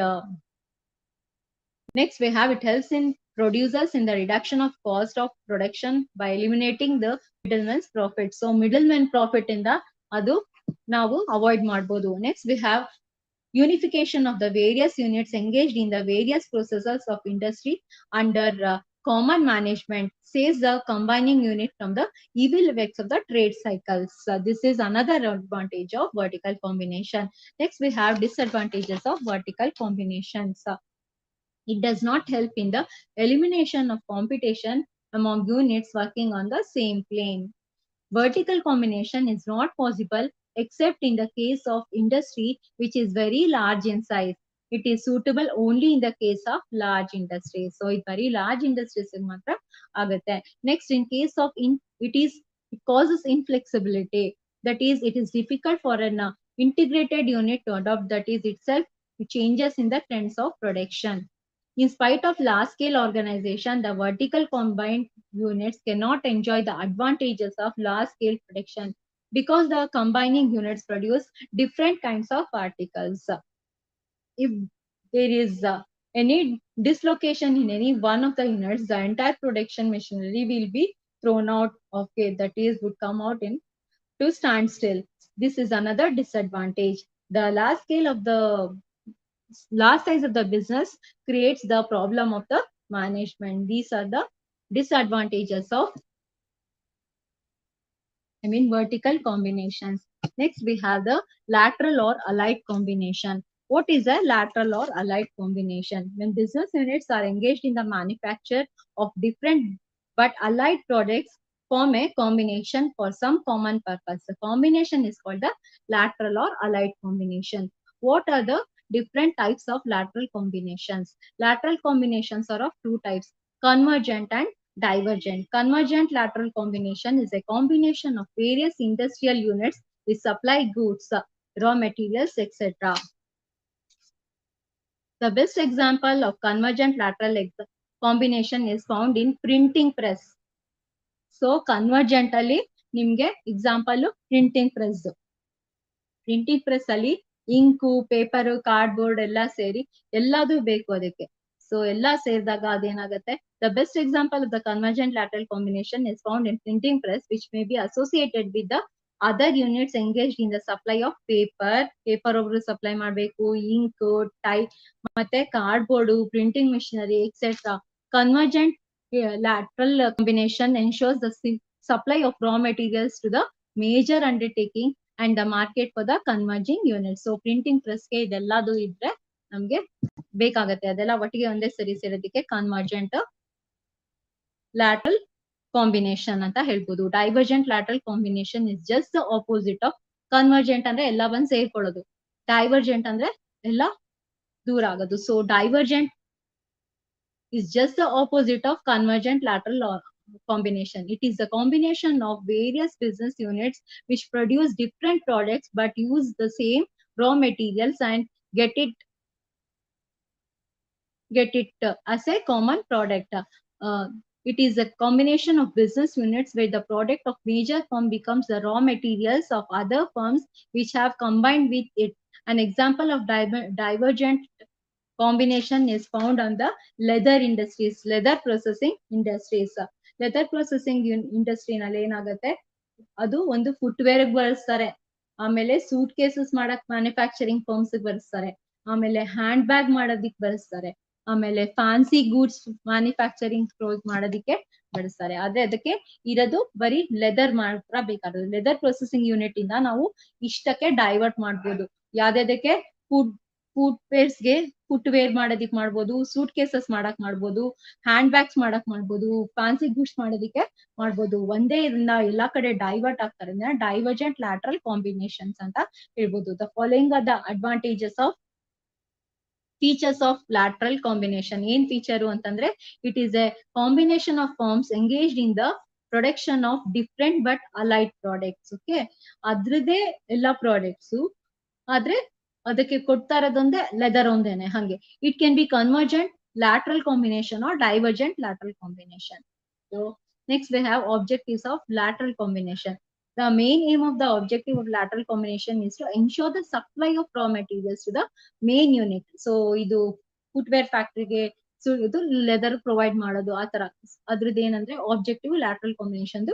next we have, it helps in producers in the reduction of cost of production by eliminating the middleman's profit. So middleman profit in the adu ನಾವು avoid ಮಾಡಬಹುದು. Next we have unification of the various units engaged in the various processes of industry under common management saves the combining unit from the evil effects of the trade cycles. This is another advantage of vertical combination. Next we have disadvantages of vertical combinations. It does not help in the elimination of competition among units working on the same plane. Vertical combination is not possible except in the case of industry which is very large in size. It is suitable only in the case of large industries. So it very large industries matra agate. Next, in case of it causes inflexibility. That is, it is difficult for an integrated unit to adopt. That is itself changes in the trends of production. In spite of large-scale organization, the vertical combined units cannot enjoy the advantages of large-scale production because the combining units produce different kinds of articles. If there is any dislocation in any one of the units, the entire production machinery will be thrown out. Okay, that is, would come out in to stand still. This is another disadvantage. The large scale of the large size of the business creates the problem of the management. These are the disadvantages of vertical combinations. Next, we have the lateral or allied combination. What is a lateral or allied combination? When business units are engaged in the manufacture of different but allied products, form a combination for some common purpose. The combination is called the lateral or allied combination. What are the different types of lateral combinations? Lateral combinations are of two types: convergent and divergent. Convergent lateral combination is a combination of various industrial units with supply goods, raw materials, etc. The best example of convergent lateral combination is found in printing press. So convergent ಅಲ್ಲಿ ನಿಮ್ಗೆ example printing press. Printing press ಅಲ್ಲಿ ink, paper, cardboard ಎಲ್ಲ ಸೇರಿ ಎಲ್ಲದೂ ಬೇಕು ಅದಕ್ಕೆ. So ಎಲ್ಲ ಸೇರಿದಾಗ ಅದೇನಾಗುತ್ತೆ, the best example of the convergent lateral combination is found in printing press, which may be associated with the other units engaged in the supply of paper ಒಬ್ರು supply ಮಾಡಬೇಕು, ಇಂಕ್, ಟೈ, ಮತ್ತೆ cardboard, printing machinery etcetera. Convergent lateral combination ensures the supply of raw materials to the major undertaking and the market for the converging units. So printing press ಗೆ ಇದೆಲ್ಲದು ಇದ್ರೆ ನಮ್ಗೆ ಬೇಕಾಗತ್ತೆ, ಅದೆಲ್ಲ ಒಟ್ಟಿಗೆ ಒಂದೇ ಸರಿ ಸೇರೋದಕ್ಕೆ convergent lateral combination ಅಂತ ಹೇಳ್ಬೋದು. Divergent lateral combination is just the opposite of convergent. ಅಂದ್ರೆ ಎಲ್ಲ ಬಂದ್ ಸೇರ್ಕೊಳ್ಳೋದು. Divergent ಅಂದ್ರೆ ಎಲ್ಲ ದೂರ ಆಗೋದು. So divergent is just the opposite of convergent lateral combination. It is a combination of various business units which produce different products but use the same raw materials and get it as a common product. It is a combination of business units where the product of major firm becomes the raw materials of other firms which have combined with it. An example of divergent combination is found on the leather industries, leather processing industries. Leather processing industry ನಲ್ಲಿ ಏನಾಗುತ್ತೆ, ಅದು ಒಂದು footwear ಬಳಸ್ತಾರೆ, ಆಮೇಲೆ suit cases ಮಾಡಕ್ manufacturing firms ಬಳಸ್ತಾರೆ, ಆಮೇಲೆ hand bag ಮಾಡೋದಿಕ್ ಬಳಸ್ತಾರೆ, ಆಮೇಲೆ ಫ್ಯಾನ್ಸಿ ಗೂಡ್ಸ್ ಮ್ಯಾನುಫ್ಯಾಕ್ಚರಿಂಗ್ ಮಾಡೋದಿಕ್ಕೆ ಬಳಸ್ತಾರೆ. ಆದ್ರೆ ಅದಕ್ಕೆ ಇರೋದು ಬರೀ ಲೆದರ್ ಮಾತ್ರ ಬೇಕಾಗೋದು. ಲೆದರ್ ಪ್ರೊಸೆಸಿಂಗ್ ಯೂನಿಟ್ ಇಂದ ನಾವು ಇಷ್ಟಕ್ಕೆ ಡೈವರ್ಟ್ ಮಾಡ್ಬೋದು. ಯಾವ್ದಕ್ಕೆ? ಫುಡ್ ಫುಟ್ವೇರ್ ಮಾಡೋದಿಕ್ ಮಾಡ್ಬೋದು, ಸೂಟ್ ಕೇಸಸ್ ಮಾಡಕ್ ಮಾಡ್ಬೋದು, ಹ್ಯಾಂಡ್ ಬ್ಯಾಗ್ಸ್ ಮಾಡಕ್ ಮಾಡ್ಬೋದು, ಫ್ಯಾನ್ಸಿ ಗೂಡ್ಸ್ ಮಾಡೋದಿಕ್ಕೆ ಮಾಡ್ಬೋದು. ಒಂದೇ ಇದನ್ನ ಎಲ್ಲಾ ಕಡೆ ಡೈವರ್ಟ್ ಆಗ್ತಾರೆ ಅಂದ್ರೆ ಡೈವರ್ಜೆಂಟ್ ಲ್ಯಾಟ್ರಲ್ ಕಾಂಬಿನೇಷನ್ಸ್ ಅಂತ ಹೇಳ್ಬೋದು. The following are the advantages of features of lateral combination. ಏನ್ ಫೀಚರು ಅಂತಂದ್ರೆ it is a combination of firms engaged in the production of different but allied products. Okay, ಅದ್ರದ್ದೇ ಎಲ್ಲಾ products ಆದ್ರೆ ಅದಕ್ಕೆ ಕೊಡ್ತಾ ಇರೋದೊಂದೇ leather ಒಂದೇನೆ ಹಂಗೆ. It can be convergent lateral combination or divergent lateral combination. So next we have objectives of lateral combination. The main aim of the objective of lateral combination is to ensure the supply of raw materials to the main unit. So ಇದು footwear ಫ್ಯಾಕ್ಟ್ರಿಗೆ ಇದು leather provide ಮಾಡೋದು ಆ ತರ ಅದ್ರದ್ದು ಏನಂದ್ರೆ objective lateral combination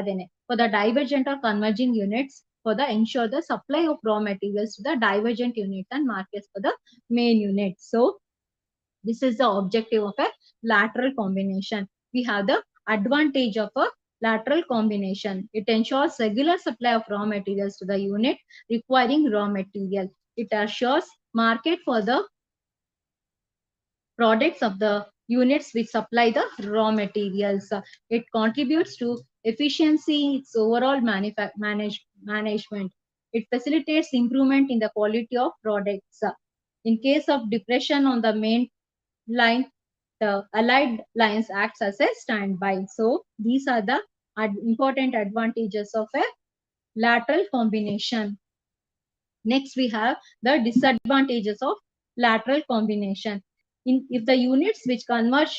ಅದೇನೆ. For the divergent or converging units for the ensure the supply of raw materials to the divergent unit and markets for the main unit. So this is the objective of a lateral combination. We have the advantage of a lateral combination. It ensures regular supply of raw materials to the unit requiring raw material. It assures market for the products of the units which supply the raw materials. It contributes to efficiency, its overall management. It facilitates improvement in the quality of products. In case of depression on the main line, the allied lines acts as a standby. So these are the important advantages of a lateral combination. Next we have the disadvantages of lateral combination. If the units which converge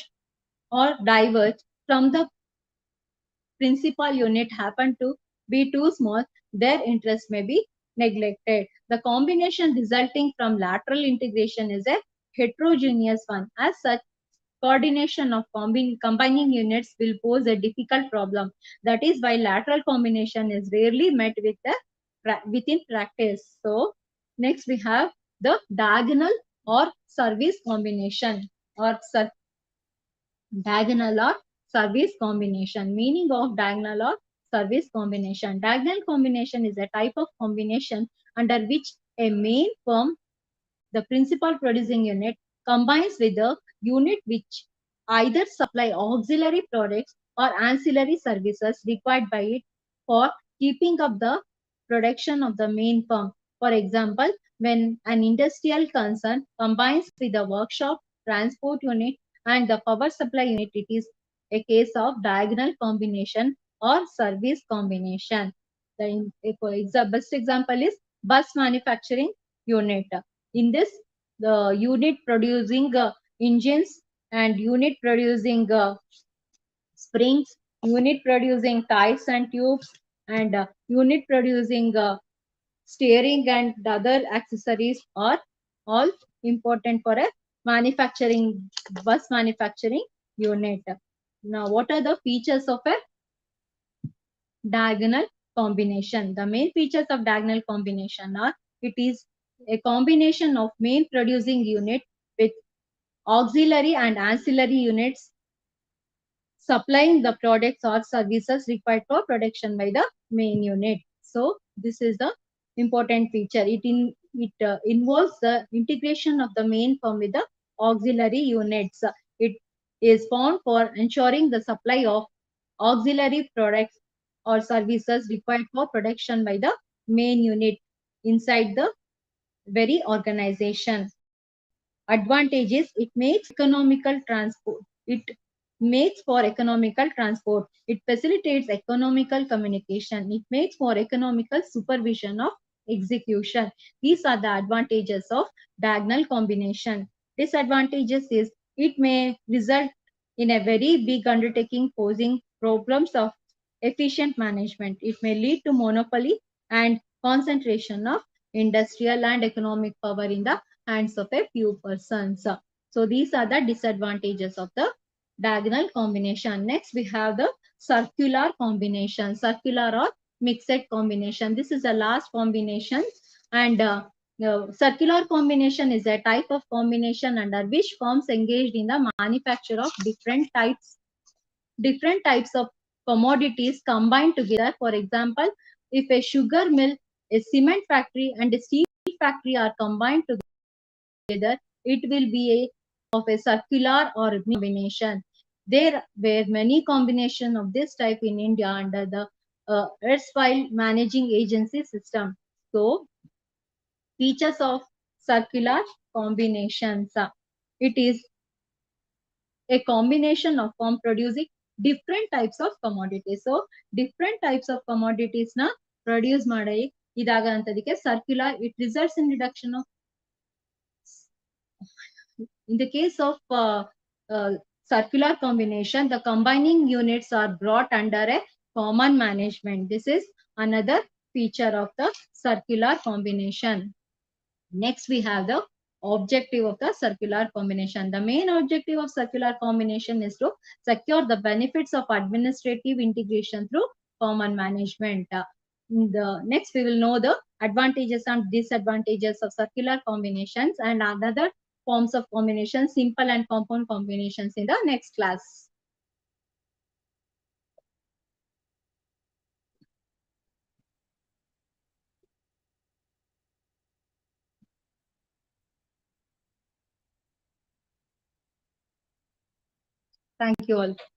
or diverge from the principal unit happen to be too small, their interest may be neglected. The combination resulting from lateral integration is a heterogeneous one. As such, coordination of combining units will pose a difficult problem. That is why lateral combination is rarely met within practice. So next we have the diagonal or service combination or diagonal or service combination. Meaning of diagonal or service combination. Diagonal combination is a type of combination under which a main firm, the principal producing unit, combines with the unit which either supply auxiliary products or ancillary services required by it for keeping up the production of the main firm. For example, when an industrial concern combines with the workshop, transport unit, and the power supply unit, it is a case of diagonal combination or service combination. The best example is bus manufacturing unit. In this, the unit producing engines and unit producing springs, unit producing tires and tubes, and unit producing steering and other accessories are all important for a bus manufacturing unit. Now, what are the features of a diagonal combination? The main features of diagonal combination are it is a combination of main producing unit with auxiliary and ancillary units supplying the products or services required for production by the main unit. So this is the important feature. It involves the integration of the main firm with the auxiliary units. It is found for ensuring the supply of auxiliary products or services required for production by the main unit inside the very organization. Advantages: it makes economical transport. It makes for economical transport. It facilitates economical communication. It makes for economical supervision of execution. These are the advantages of diagonal combination. Disadvantages is it may result in a very big undertaking posing problems of efficient management. It may lead to monopoly and concentration of industrial and economic power in the hands of a few persons. So these are the disadvantages of the diagonal combination. Next, we have the circular combination, circular or mixed combination. This is the last combination, and circular combination is a type of combination under which firms engaged in the manufacture of different types of commodities combined together. For example, if a sugar mill, a cement factory, and a steel factory are combined together together, it will be of a circular or combination. There were many combinations of this type in India under the erstwhile managing agency system. So, features of circular combinations. It is a combination of firm producing different types of commodities. So, different types of commodities na produce ಮಾಡಿ ಇದಾಗಂತದಕ್ಕೆ circular, it results in reduction of, in the case of circular combination, the combining units are brought under a common management. This is another feature of the circular combination. Next, we have the objective of the circular combination. The main objective of circular combination is to secure the benefits of administrative integration through common management. Next, we will know the advantages and disadvantages of circular combinations and other forms of combination, simple and compound combinations in the next class. Thank you all.